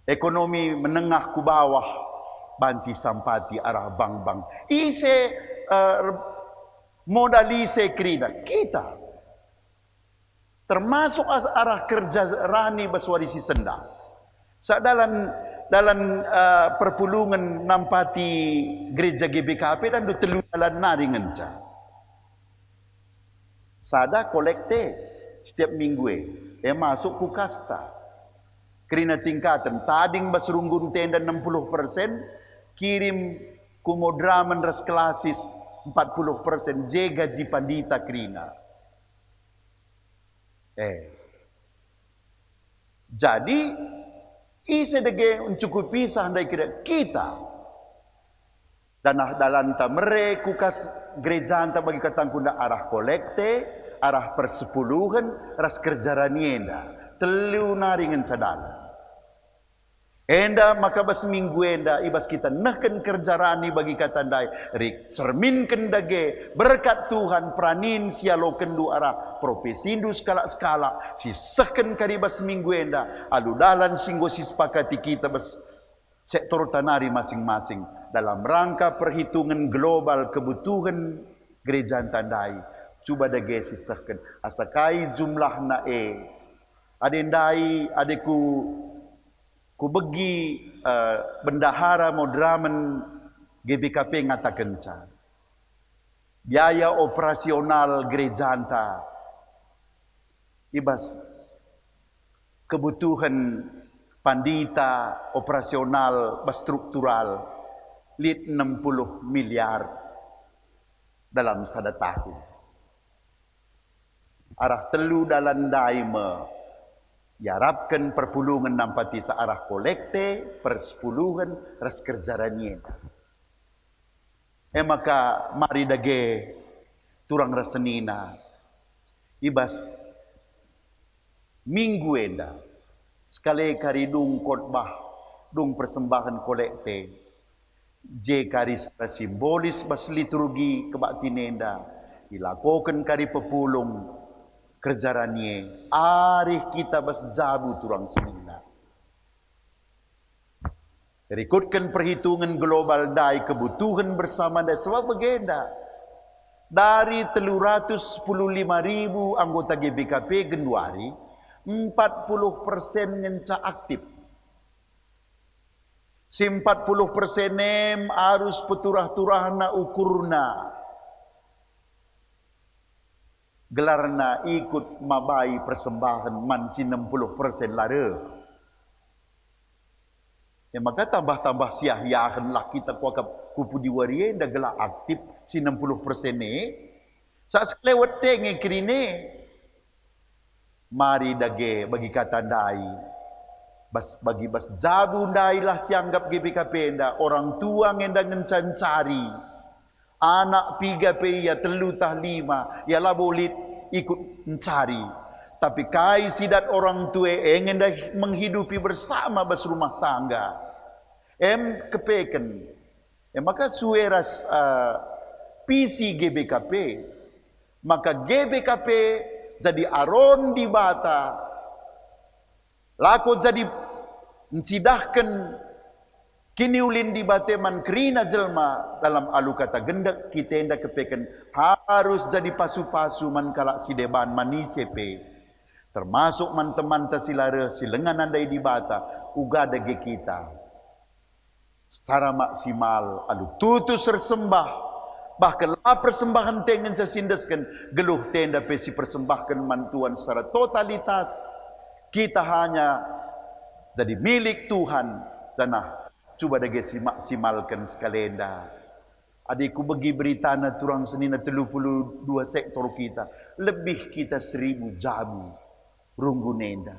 ekonomi menengah ku bawah banci sampati arah bank-bank ise modalise krida kita termasuk arah kerja rani baswarisi senda dalam perpulungan nampati gereja GBKP dan telu dalan nari ngenca Sada kolekte setiap minggu masuk ku kasta. Kerina tingkatan tading bas runggun tenda 60%, kirim ku modraman ras kelasis 40%, je gaji pandita kerina. Jadi ise dege mencukupi sandai kita. Danah dalanta mere kukas gereja anta bagi katangkunda arah kolekte, arah persepuluhan, ras kerjaan enda. Telu naringan cadana. Enda maka bas minggu enda ibas kita nahkan kerjarani bagi katandai rik cerminkan dage berkat Tuhan pranin sialo kendu arah profesindu skala-skala sisahkan karibas minggu enda aludalan singgo sispakati kita bas sektor tanari masing-masing dalam rangka perhitungan global kebutuhan gereja tandai. Coba dage sisahkan asakai jumlah adendai adeku ku begi bendahara modramen GBKP ngatakan biaya operasional gereja anta ibas kebutuhan pandita operasional struktural lit 60 miliar dalam sada tahun. Arah telu dalam daime yarapkan perpulungan nampati searah kolekte persepuluhan ras kerjaranya. Maka mari dage turang rasenina ibas minggu enda sekali kari dung khotbah dung persembahan kolekte je karis simbolis bas liturgi kebaktinenda dilakukan kari pepulung kerjaranye arih kita bas jabu turang semina. Rekutkan perhitungan global dai kebutuhan bersama dai sebab begenda dari 315.000 anggota GBKP Genduari 40% ngenca aktif. Si 40% harus peturah-turahna ukurna. Gelarna ikut mabai persembahan man si 60% lare. Maka tambah-tambah siah-yahanlah kita kuakap kupu diwarie dah gelar aktif si 60% ni. Saat sekelewat tenge kerine. Mari dage bagi kata dai. Bagi jabu dai lah sianggap GBKP enda. Orang tua ngenda ngencancari. Anak piga pe ya telu tah lima. Ya lah bolit ikut mencari. Tapi kai sidat orang tua ingin dah menghidupi bersama bas rumah tangga. Kepeken. Maka sueras PC GBKP. Maka GBKP jadi aron di bata. Lako jadi mencidahkan kini ulin di bateman kerina jelma dalam alu kata gendak kita hendak kepeken harus jadi pasu-pasu man kalak si deban manisepe termasuk man teman tasilare silengan andai di bata uga dage kita secara maksimal alu tutus tersembah bahkan la persembahan tengen sesindeskan geluh tenda pesi persembahkan mantuan secara totalitas kita hanya jadi milik Tuhan danah cuba dage maksimalkan sekalenda. Adikku bagi berita na turang senina 32 sektor kita. Lebih kita 1000 jabu runggun enda.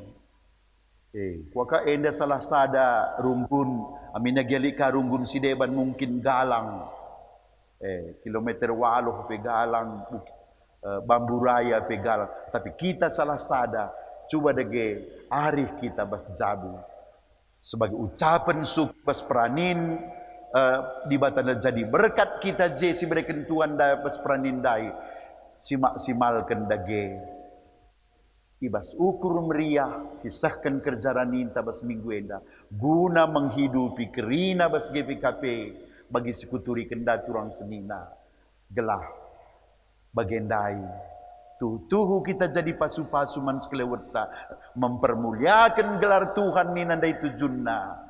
Kuaka enda salah sada runggun. Amina gelika runggun sideban mungkin galang. Kilometer waluh pe galang. Bambu raya pe galang. Tapi kita salah sada. Cuba dage arih kita bas jabu. Sebagai ucapan bas pranin di batana jadi berkat kita je si berikan Tuhan dah bas pranin dai si maksimalkan dage ibas ukur meriah sisahkan kerjaan ninta bas minggu enda guna menghidupi kerina bas GBKP bagi sekuturi kenda turang senina gelah bagendai tuhu kita jadi pasu-pasu man sekeleweta mempermuliakan gelar Tuhan ni nandai tujunna.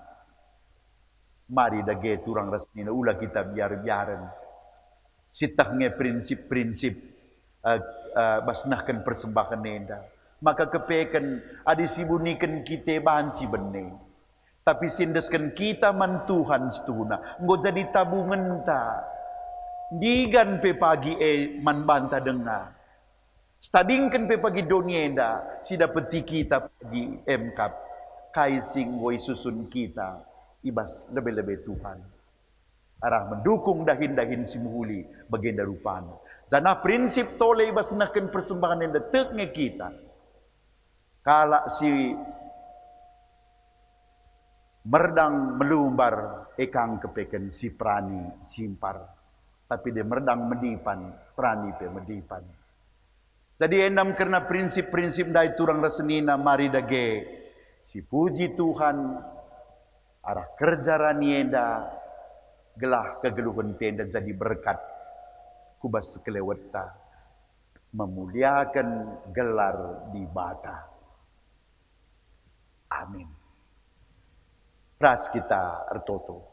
Mari dage turang rasnina ulah kita biar-biaran. Sitahnya prinsip-prinsip basnahkan persembahan nenda. Maka kepekan adi sibunikan kita banci benih. Tapi sindeskan kita man Tuhan setuna. Nggo jadi tabungan ta. Digan pe pagi man banta dengar. Stadingkan pe pagi donienda. Sida peti kita pagi emkap. Kaising woi susun kita. Ibas lebih-lebih Tuhan. Arah mendukung dahin-dahin si muhuli bagenda rupana. Jana prinsip tole ibas naken persembahan yang deteknya kita. Kala si merdang melumbar ekang kepeken si prani simpar. Tapi dia merdang medipan, prani pe medipan. Jadi enam karena prinsip-prinsip dari turang rasenina mari dage si puji Tuhan arah kerja ranienda gelah kegeluhan tenda jadi berkat kubas sekeleweta memuliakan gelar di bata. Amin. Ras kita artoto.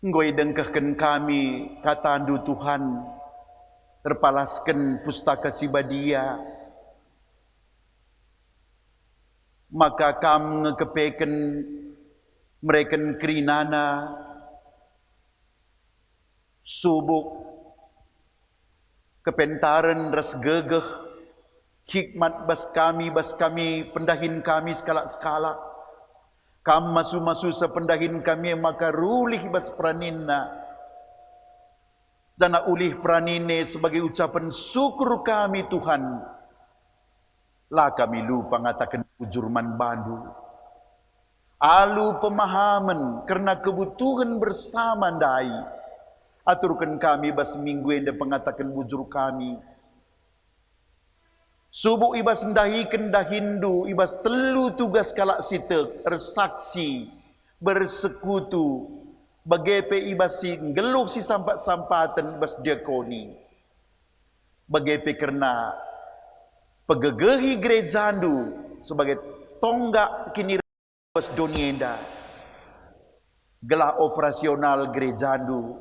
Ngoy dengkahkan kami katandu Tuhan terpalaskan pustaka sibadia. Maka kam ngekepeken mereka kerinana subuk kepentaran ras gegeh hikmat bas kami pendahin kami skala-skala kam masu-masu sependahin kami maka rulih bas praninna jana ulih pranine sebagai ucapan syukur kami Tuhan. Lah kami lupa ngatakan ujurman bandu. Alu pemahaman karena kebutuhan bersama dai. Aturkan kami bas minggu enda pengatakan bujur kami. Subuh ibas ndahikan dahindu ibas telu tugas kalak sitek ersaksi bersekutu bagepe ibas si ngeluk si sampat-sampatan ibas diakoni. Bagepe karena pegegehi gerejandu sebagai tonggak kini bas donienda gelah operasional gerejandu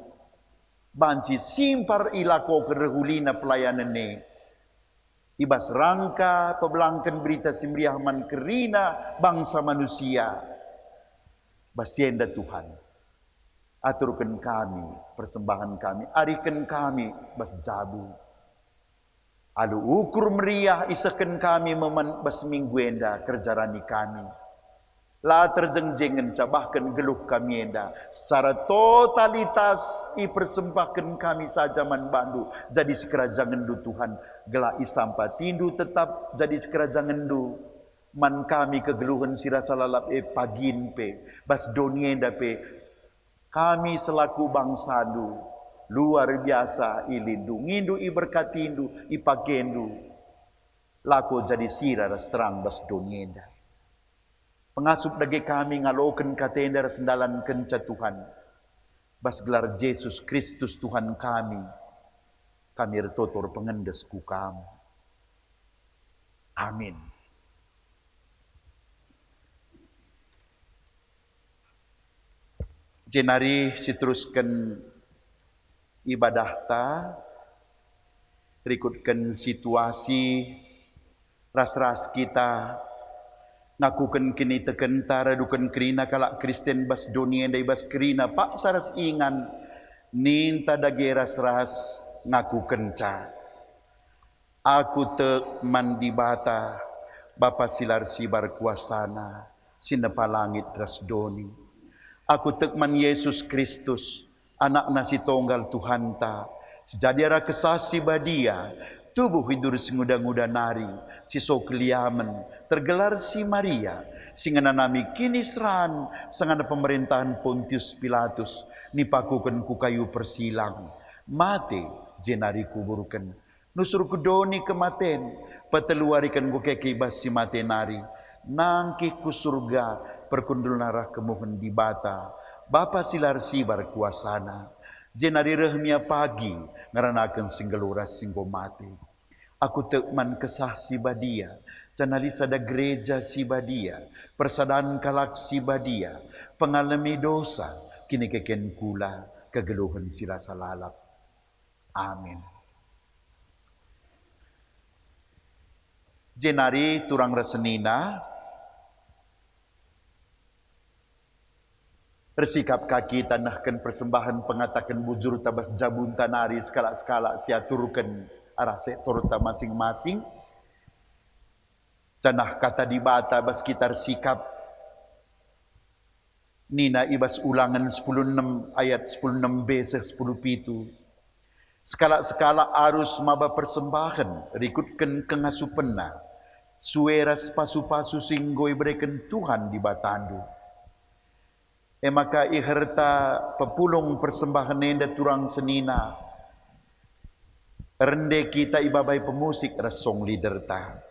banci simpar ilako kerehulina pelayanan ne ibas rangka pebelangkan berita simriahman kerina bangsa manusia basienda Tuhan aturkan kami persembahan kami arikan kami bas jabu. Alu ukur meriah isakan kami bas minggu enda kerjarani kami. La terjengjengan cabahkan geluh kami enda. Secara totalitas ipersembahkan kami saja man bandu. Jadi sekerajangan du Tuhan. Gelah isampa tindu tetap jadi sekerajangan du. Man kami kegeluhan sirasa lalap pagin pe. Bas donienda pe. Kami selaku bangsa du. Luar biasa ilindungindu, iberkatindu, ipakendu. Lako jadi sira terang bas donienda. Pengasup dagi kami ngaloken katenda sendalan kenca Tuhan. Bas gelar Yesus Kristus Tuhan kami. Kami retotor pengendes ku kamu. Amin. Jenari situruskan ibadah ta rikutkan situasi ras-ras kita ngakukan kini tekentara dukan kerina kalak Kristen bas dunia dai bas kerina pak saras ingan ninta dage ras-ras ngakukan ca aku tek mandi bata Bapa silar sibar kuasana sinepa langit ras doni aku tek man Yesus Kristus anak nasi tonggal Tuhan ta. Sejadi ara kesasi badia. Tubuh hidur singuda-nguda nari. Si sokliamen. Tergelar si Maria. Singana nami kini seran. Sangana pemerintahan Pontius Pilatus. Nipakukan ku kayu persilang. Mate jenari kuburkan. Nusur kudoni kematen. Pateluarikan ku kekibas si mate nari. Nangki ku surga. Perkundul narah kemuhen di bata. Bapa silar sibar kuasana. Jenari rehmia pagi. Ngaranakan singgeluras singgo mati. Aku tekman kesah si badia. Canali sada gereja si badia. Persadaan kalak si badia. Pengalami dosa. Kini keken kula. kegeluhan sila sa lalap. Amin. Jenari turang rasenina, resikap kaki tanahkan persembahan pengatakan bujur tabas jabun tanari skala-skala siaturkan arah sektor ta masing-masing. Canah kata di bata bas kitar sikap Nina ibas ulangan 10:6 ayat 10:6b 10:7. Skala-skala arus maba persembahan rikutkan kengasupenna. Sueras pasu-pasu singgoy berikan Tuhan di batandu. Maka iherta pepulung persembahan nenda turang senina. Rende kita ibabai pemusik resong leader ta.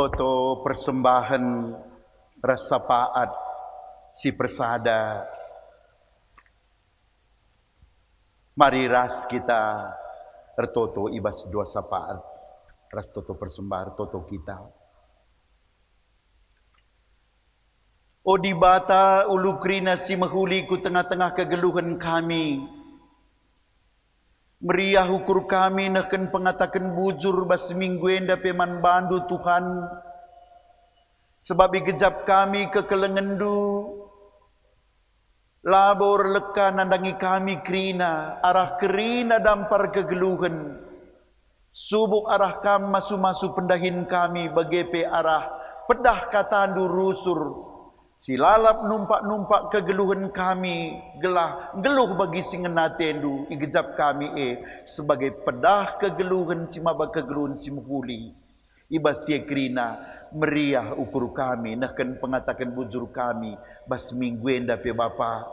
Toto persembahan rasa paat si persada. Mari ras kita tertoto ibas dua sapaat. Ras toto persembahan toto kita. O di bata ulu krina si mahuli ku tengah-tengah kegeluhan kami. Meriah ukur kami naken pengatakan bujur bas minggu enda peman bandu Tuhan. Sebab igejap kami ke kelengendu. Labor leka nandangi kami krina. Arah kerina dampar kegeluhan. Subuk arah kam masu-masu pendahin kami. Bagepe arah pedah katandu rusur. Silalap numpak-numpak kegeluhan kami, geluh bagi singenatendu, igejap kami sebagai pedah kegeluhan si maba kegeluhan si muhuli. Iba siekrina meriah ukur kami, nakan pengatakan bujur kami, bas minggu enda pe bapa.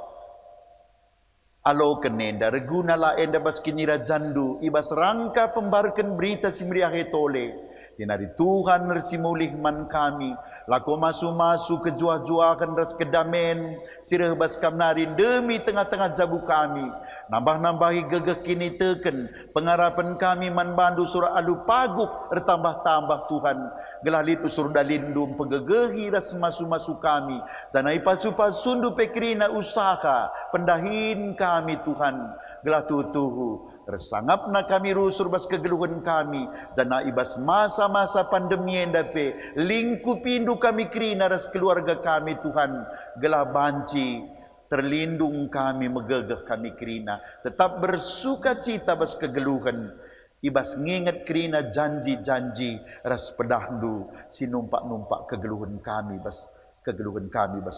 Alo kenenda, reguna la enda bas kinira jandu, ibas rangka pembarkan berita si meriah etole. Tinari Tuhan nersimulih man kami. Lako masu-masu kejuah-juahan ras kedamen. Sirah bas kamnarin demi tengah-tengah jabu kami. Nambah-nambahi gegeh kini teken. Pengarapan kami man bandu surah alu paguk. Ertambah-tambah Tuhan. Gelalit usur dalindum pegegehi ras masu-masu kami. Janai pasu-pasundu pekrina usaha. Pendahin kami Tuhan. Gelatutuhu. Resangap na kami rusur bas kegeluhan kami. Jana ibas masa-masa pandemi endape. Lingkupindu kami krina ras keluarga kami Tuhan. Gelah banci. Terlindung kami megegeh kami krina. Tetap bersuka cita bas kegeluhan. Ibas nginget krina janji-janji ras pedahdu. Sinumpak-numpak kegeluhan kami bas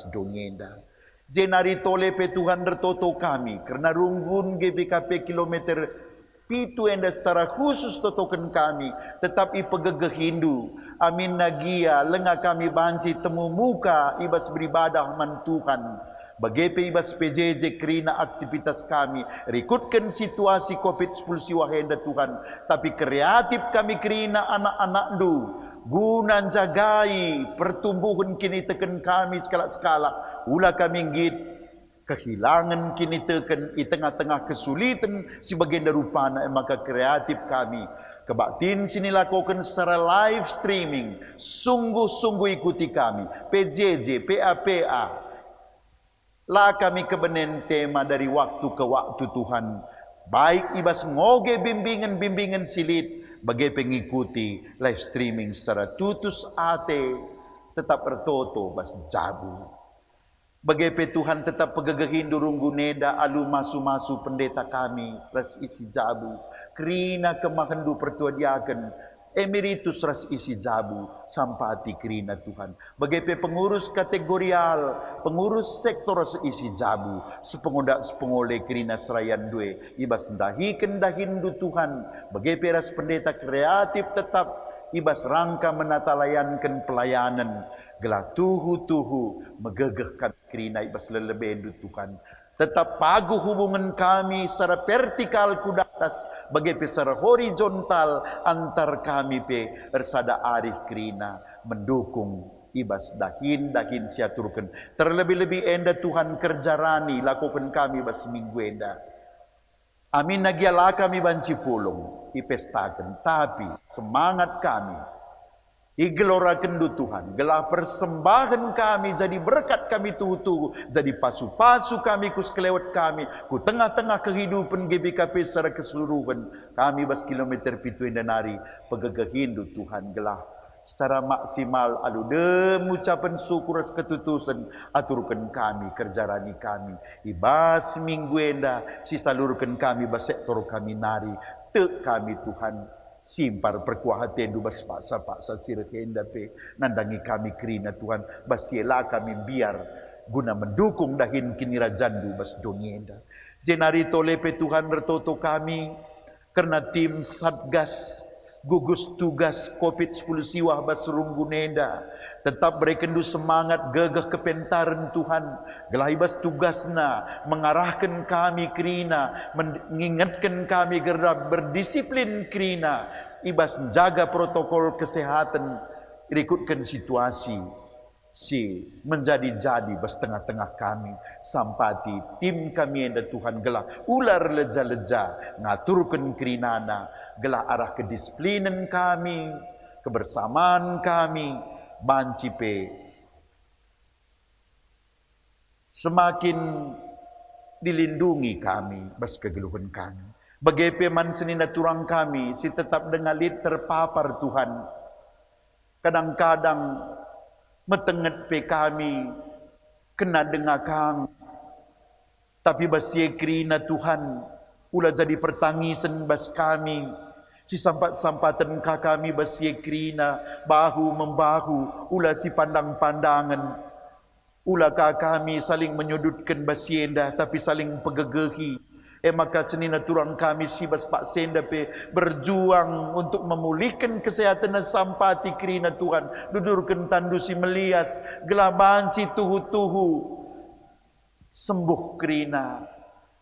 dongenda. Jenari tole pe Tuhan dertoto kami. Kerana runggun GBKP kilometer Pitu enda secara khusus totokan kami, tetapi pegegeh Hindu. Amin nagia, lenga kami banci temu muka, ibas beribadah man Tuhan. Bagepe ibas PJJ kerina aktivitas kami, rikutkan situasi COVID-19 siwahenda Tuhan. Tapi kreatif kami kerina anak-anak du, guna jagai pertumbuhan kini teken kami skala-skala. Ulah kami ngit kehilangan kini teken di tengah-tengah kesulitan sebagian darupana maka kreatif kami kebaktin sini lakukan secara live streaming, sungguh-sungguh ikuti kami PJJ, PAPA lah kami kebenen tema dari waktu ke waktu Tuhan, baik ibas ngoge bimbingan silit bagi pengikuti live streaming secara tutus ate tetap bertoto bas jabu. Bagai Tuhan tetap pegegehin durung guneda alu masu-masu pendeta kami ras isi jabu kerina kemahendu pertuadiakan emeritus ras isi jabu sampati kerina Tuhan. Bagai pengurus kategorial, pengurus sektor ras isi jabu sepengoleh kerina serayan due ibas dahiken dahindu Tuhan. Bagai ras pendeta kreatif tetap ibas rangka menatalayankan pelayanan gelah tuhu megegeh kami kerina ibas lelebendu Tuhan. Tetap pagu hubungan kami secara vertikal ku atas bagai secara horizontal antar kami pe bersada arif kerina mendukung ibas dahin siaturkan. Terlebih-lebih enda Tuhan kerja rani lakukan kami bas minggu enda. Amin nagiala kami banci pulung ipestakan, tapi semangat kami igelorakan du Tuhan, gelah persembahan kami jadi berkat kami tuhu jadi pasu-pasu kami kus kelewat kami ku tengah-tengah kehidupan GBKP secara keseluruhan kami bas kilometer pitu denari pegegehin du Tuhan gelah secara maksimal alu ucapan syukur ketutusan aturkan kami kerjarani kami ibas minggu enda sisalurkan kami bas sektor kami nari te kami Tuhan simpar perkuahate du bas paksa sirhenda pe nandangi kami kerina Tuhan basiela kami biar guna mendukung dahin kinira jandu bas donienda jenari tolepe Tuhan bertoto kami karena tim satgas gugus tugas COVID-19 siwah bas runggunenda tetap berekendu semangat gegeh kepentaran Tuhan gelah ibas tugasna mengarahkan kami kerina mengingatkan kami gerda berdisiplin kerina ibas jaga protokol kesehatan ikutkan situasi si menjadi bas tengah-tengah kami sampati tim kami enda Tuhan gelah ular leja-leja ngaturkan kerinana gelah arah kedisiplinan kami kebersamaan kami bancipe semakin dilindungi kami bas kegeluhan kami bagai peman senina turang kami si tetap dengalit terpapar Tuhan kadang-kadang metenget pe kami kena dengakang tapi basie kerina Tuhan ulah jadi pertangisan bas kami si sampat-sampatan kami basie kerina bahu membahu ulah si pandang-pandangan ulah kami saling menyudutkan basienda tapi saling pegegehi maka senina turang kami si bas pak senda pe berjuang untuk memulihkan kesehatan sampati kerina Tuhan dudurkan tandu si melias gelah banci tuhu sembuh kerina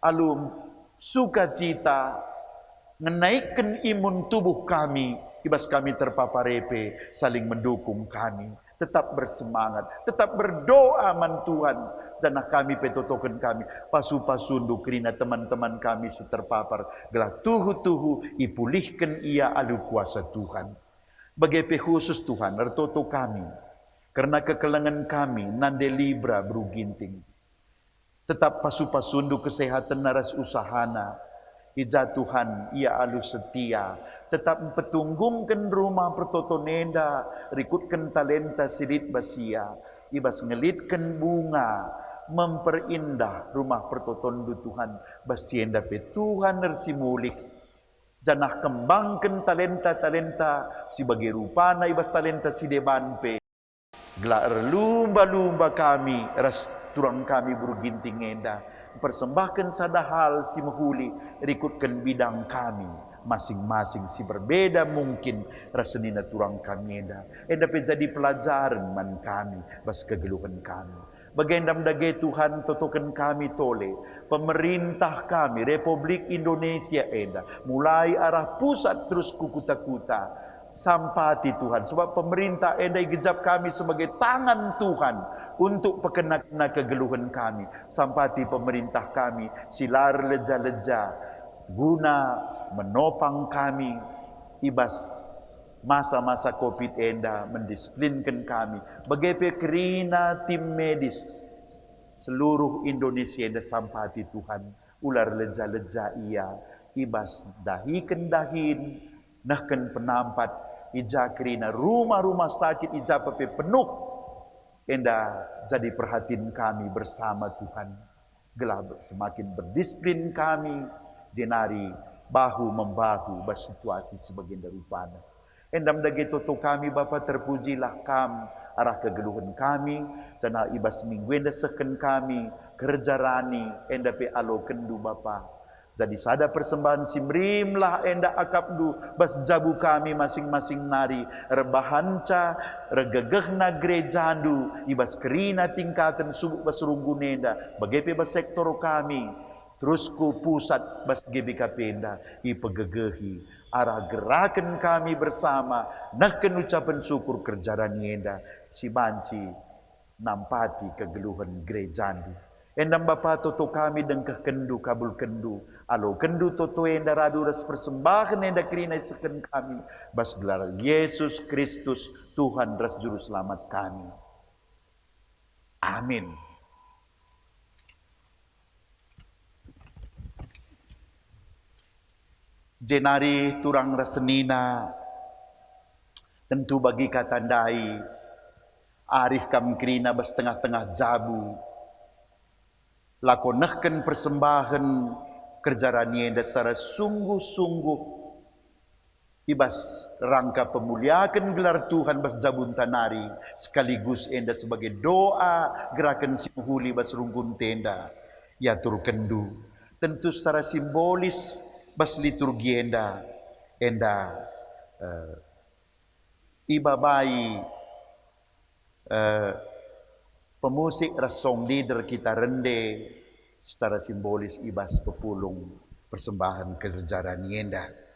alum sukacita menaikkan imun tubuh kami ibas kami terpapar repe saling mendukung kami tetap bersemangat tetap berdoa man Tuhan janah kami petotokan kami pasu-pasundu kerina teman-teman kami seterpapar gelah tuhu ipulihkan ia alu kuasa Tuhan bagai khusus Tuhan ertoto kami karena kekelengan kami nande libra beruginting tetap pasu-pasundu kesehatan naras usahana ija Tuhan ia alu setia tetap mempetunggungkan rumah pertotonenda rikutkan talenta silit basia ibas ngelitkan bunga memperindah rumah pertotondu Tuhan basienda pe Tuhan nersimulih janah kembangkan talenta sebagai rupana ibas talenta si deban pe gelar lumba-lumba kami ras turang kami berginting enda persembahkan sadahal si mahuli rikutkan bidang kami masing-masing si berbeda mungkin rasenina turang kami dapat jadi pelajaran man kami bas kegeluhan kami bagendam dage Tuhan totokan kami tole pemerintah kami Republik Indonesia mulai arah pusat terus kukuta-kuta sampati Tuhan sebab pemerintah gejap kami sebagai tangan Tuhan untuk pekena-kena kegeluhan kami sampati pemerintah kami silar leja-leja guna menopang kami ibas masa-masa Covid mendisiplinkan kami bagai kerina tim medis seluruh Indonesia sampati Tuhan ular leja-leja ia ibas dahikan dahin nahkan penampat ija kerina rumah-rumah sakit ija penuh jadi perhatian kami bersama Tuhan gelap semakin berdisiplin kami jenari bahu membahu bersituasi sebagian daripada endam dage toto kami Bapa terpujilah kam arah kegeluhan kami jana ibas minggu seken kami kerja rani pe alo kendu Bapa jadi sada persembahan simrimlah akapdu bas jabu kami masing-masing nari rebahanca regegehna gerejandu ibas kerina tingkatan subuk bas runggunenda bagepe bas sektor kami terus ku pusat bas GBK penda ipegegehi arah gerakan kami bersama nahken ucapan syukur kerjaan nienda si banci nampati kegeluhan gerejandu endam Bapa toto kami dengkeh kendu kabul kendu alo kendu toto enda radu ras persembahan enda kerina seken kami bas gelar Yesus Kristus Tuhan ras juru selamat kami amin. Jenari turang rasenina tentu bagi katandai arih kam kerina bas tengah-tengah jabu lakonahkan persembahan kerjaranienda secara sungguh-sungguh ibas rangka pemuliakan gelar Tuhan bas jabun tanari sekaligus enda sebagai doa gerakan simhuli bas runggun tenda ya tur kendu tentu secara simbolis bas liturgi enda ibabai pemusik rasong leader kita rende secara simbolis ibas pepulung persembahan kerjaan yenda.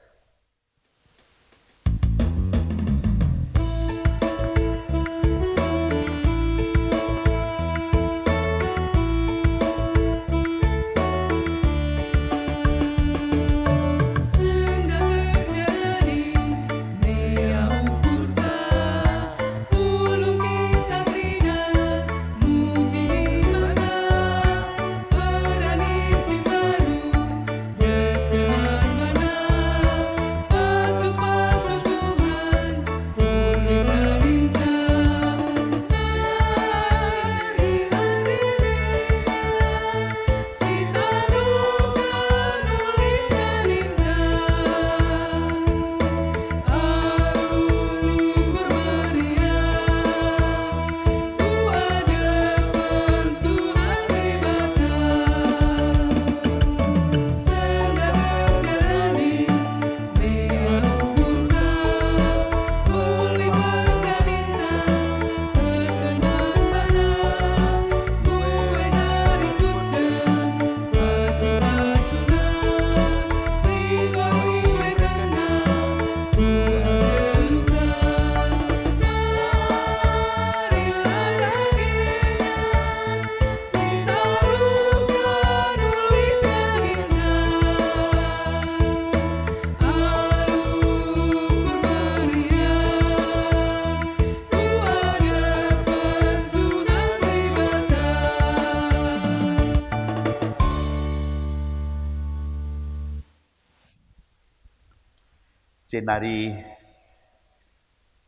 Jenari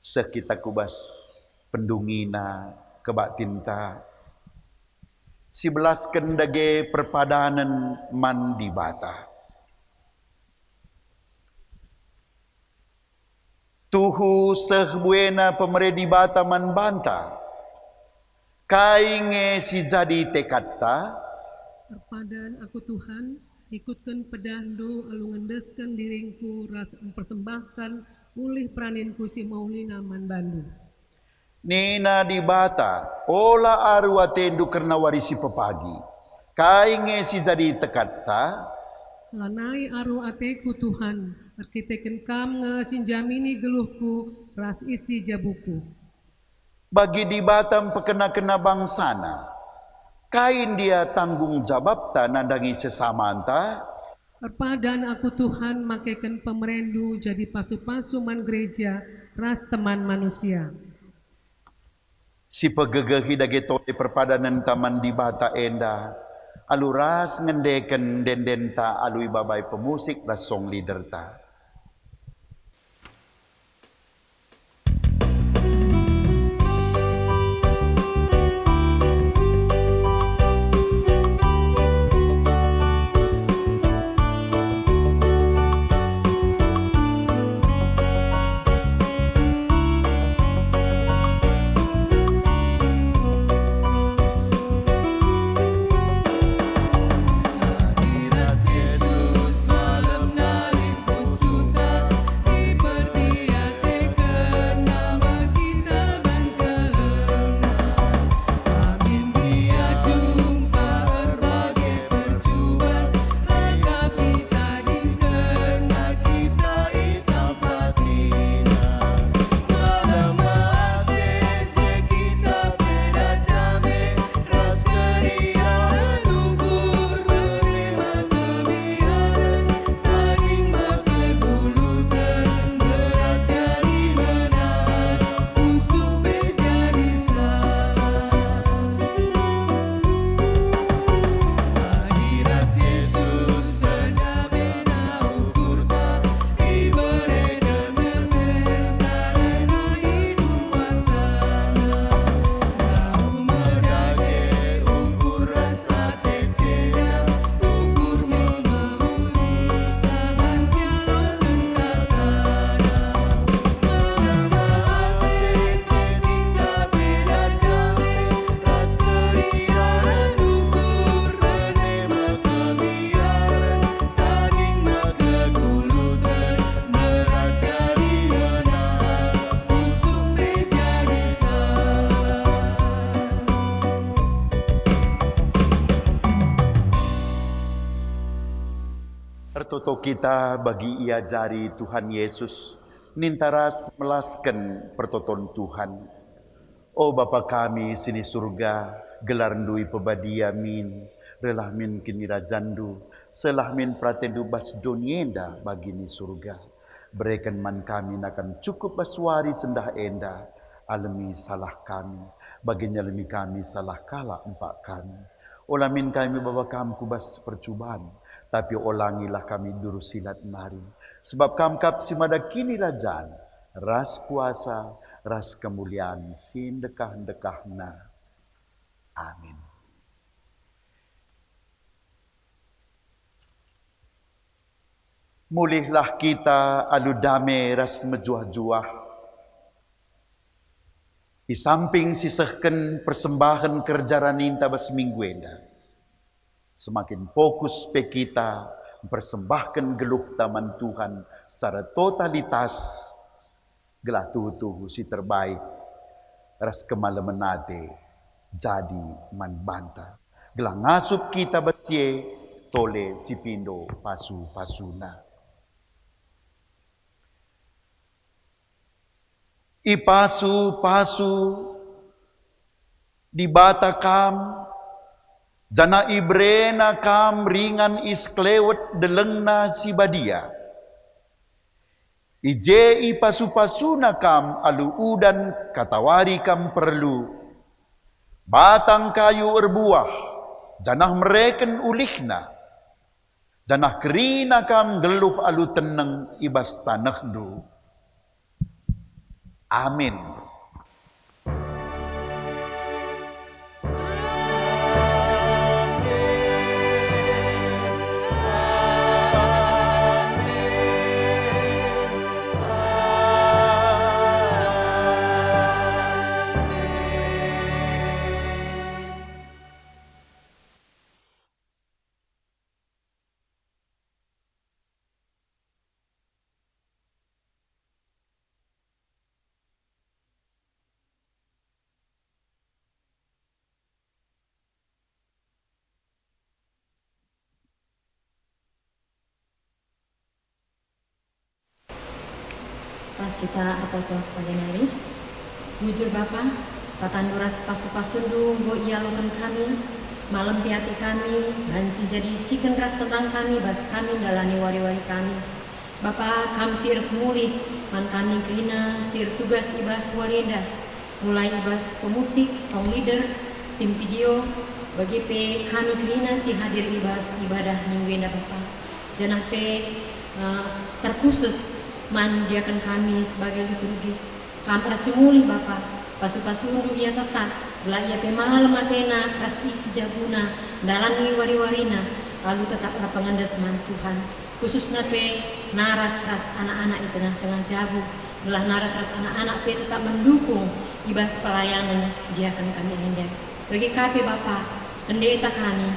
sekita kubas pendungina kebak tinta si belas kendage perpadanan mandi bata tuhu sehbuena pemeredi bata man banta kainge si jadi tekata Padan aku Tuhan, ikutkan pedandu alu ngendeskan diringku ras mempersembahkan mulih praninku si maulina man bandu. Nina di bata, ola aru atendu karena warisi pepagi. Kainge si jadi tekata, Lanai aru ateku Tuhan, arkiteken kam sinjamini geluhku ras isi jabuku. bagi di batam pekena-kena bangsana. Kain dia tanggung jawab ta nandangi sesama anta, Padan aku Tuhan makaikan pemerendu jadi pasu-pasu man gereja ras teman manusia. si pegegehi dage tole perpadanan taman di bata enda, aluras ngendeken dendenta alui babai pemusik ras song leader ta. Tertutup kita bagi ia jari Tuhan Yesus, nintaras melaskan pertoton Tuhan. O Bapa kami sini surga, gelar ndui pebadia min, relah min kini rajandu, selah min pratendu bas donienda bagi ni surga. Berikan man kami akan cukup baswari sendah enda, alami salah kami, baginya lemi kami salah kala empat kami. Olamin kami bawa kami kubas percubaan, tapi olangilah kami duru silat nari. Sebab kamkap si mada kini rajaan, ras kuasa, ras kemuliaan, sin dekah-dekahna. Amin. Mulihlah kita alu dame ras mejuah-juah. Di samping sisahkan persembahan kerja raninta bas minggu enda. Semakin fokus pe kita mempersembahkan geluh taman Tuhan secara totalitas. Gelah tuhu si terbaik. Ras kemalaman nate jadi man banta. Gelah ngasup kita bacie tole si pindo pasu-pasuna. Ipasu-pasu di bata kam, jana ibrena kam ringan isklewet delengna si badia. Ije ipasu-pasuna kam alu udan katawari kam perlu. Batang kayu erbuah, janah mereken ulihna. Janah kerina kam geluh alu teneng ibas tanahdu. Amin. Pas kita bertotos pada hari, bujur Bapa, tatanduras pasu-pasundu go ialokan kami, malam piati kami, bansi jadi ciken ras tentang kami, bas kami dalani wari-wari kami. Bapa kami sir semuli, man kami kerina sir tugas ibas waleda, mulai ibas pemusik, song leader, tim video, bagi pe kami kerina si hadir ibas ibadah mingguenda Bapa. Janah pe terkhusus man diakan kami sebagai liturgis, kami semuli Bapa, pasu-pasundu ia tetap, belah ia pe malam matena, rasti sejabuna, dalani wari-warina, lalu tetap lapangandas man Tuhan. Khususnya pe naras ras anak-anak di tengah-tengah jabu, belah naras ras anak-anak pe tetap mendukung ibas pelayanan diakan kami hendak. Bagi kami Bapa, pendeta kami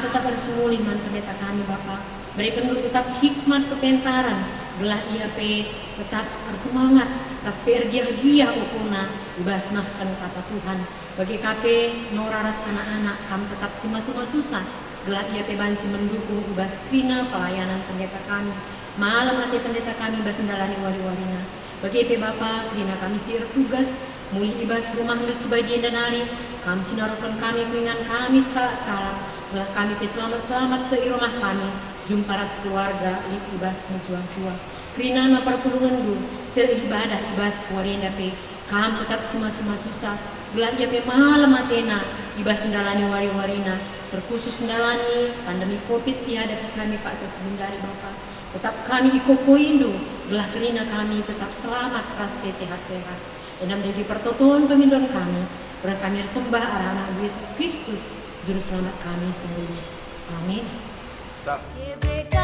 tetap bersemuli man pendeta kami Bapa, berikan lu tetap hikmat kepentaran, belah ia pe tetap bersemangat, ras pergia-gia ukuna ibas nahkan kata Tuhan. Bagi kami noraras anak-anak kami tetap susah, belah ia pe banci mendukung ibas krina pelayanan pendeta kami. Malam hati pendeta kami ibas mendalani wari-warina. Bagi pe Bapa krina kami sir tugas muli ibas rumah sebagian dan hari, kami sinarukan kami kuingan kami skala-skala, belah kami pe selamat-selamat seiromah kami, jumpa ras keluarga ibas menjual-jual. Krina na perpulungan du, seribadah ibas warenda pe, kami tetap susah, belah ia pe malam atena, ibas mendalani wari-warina, terkhusus mendalani pandemi COVID si hadapi kami Pak Sesbundari Bapak. Tetap kami ikokoindu, belah kerina kami tetap selamat, ras pe sehat-sehat. Dan menjadi pertotoan pemimpin kami, berang kami sembah arah anak Yesus Kristus, Juru Selamat kami sendiri. Amin. GBK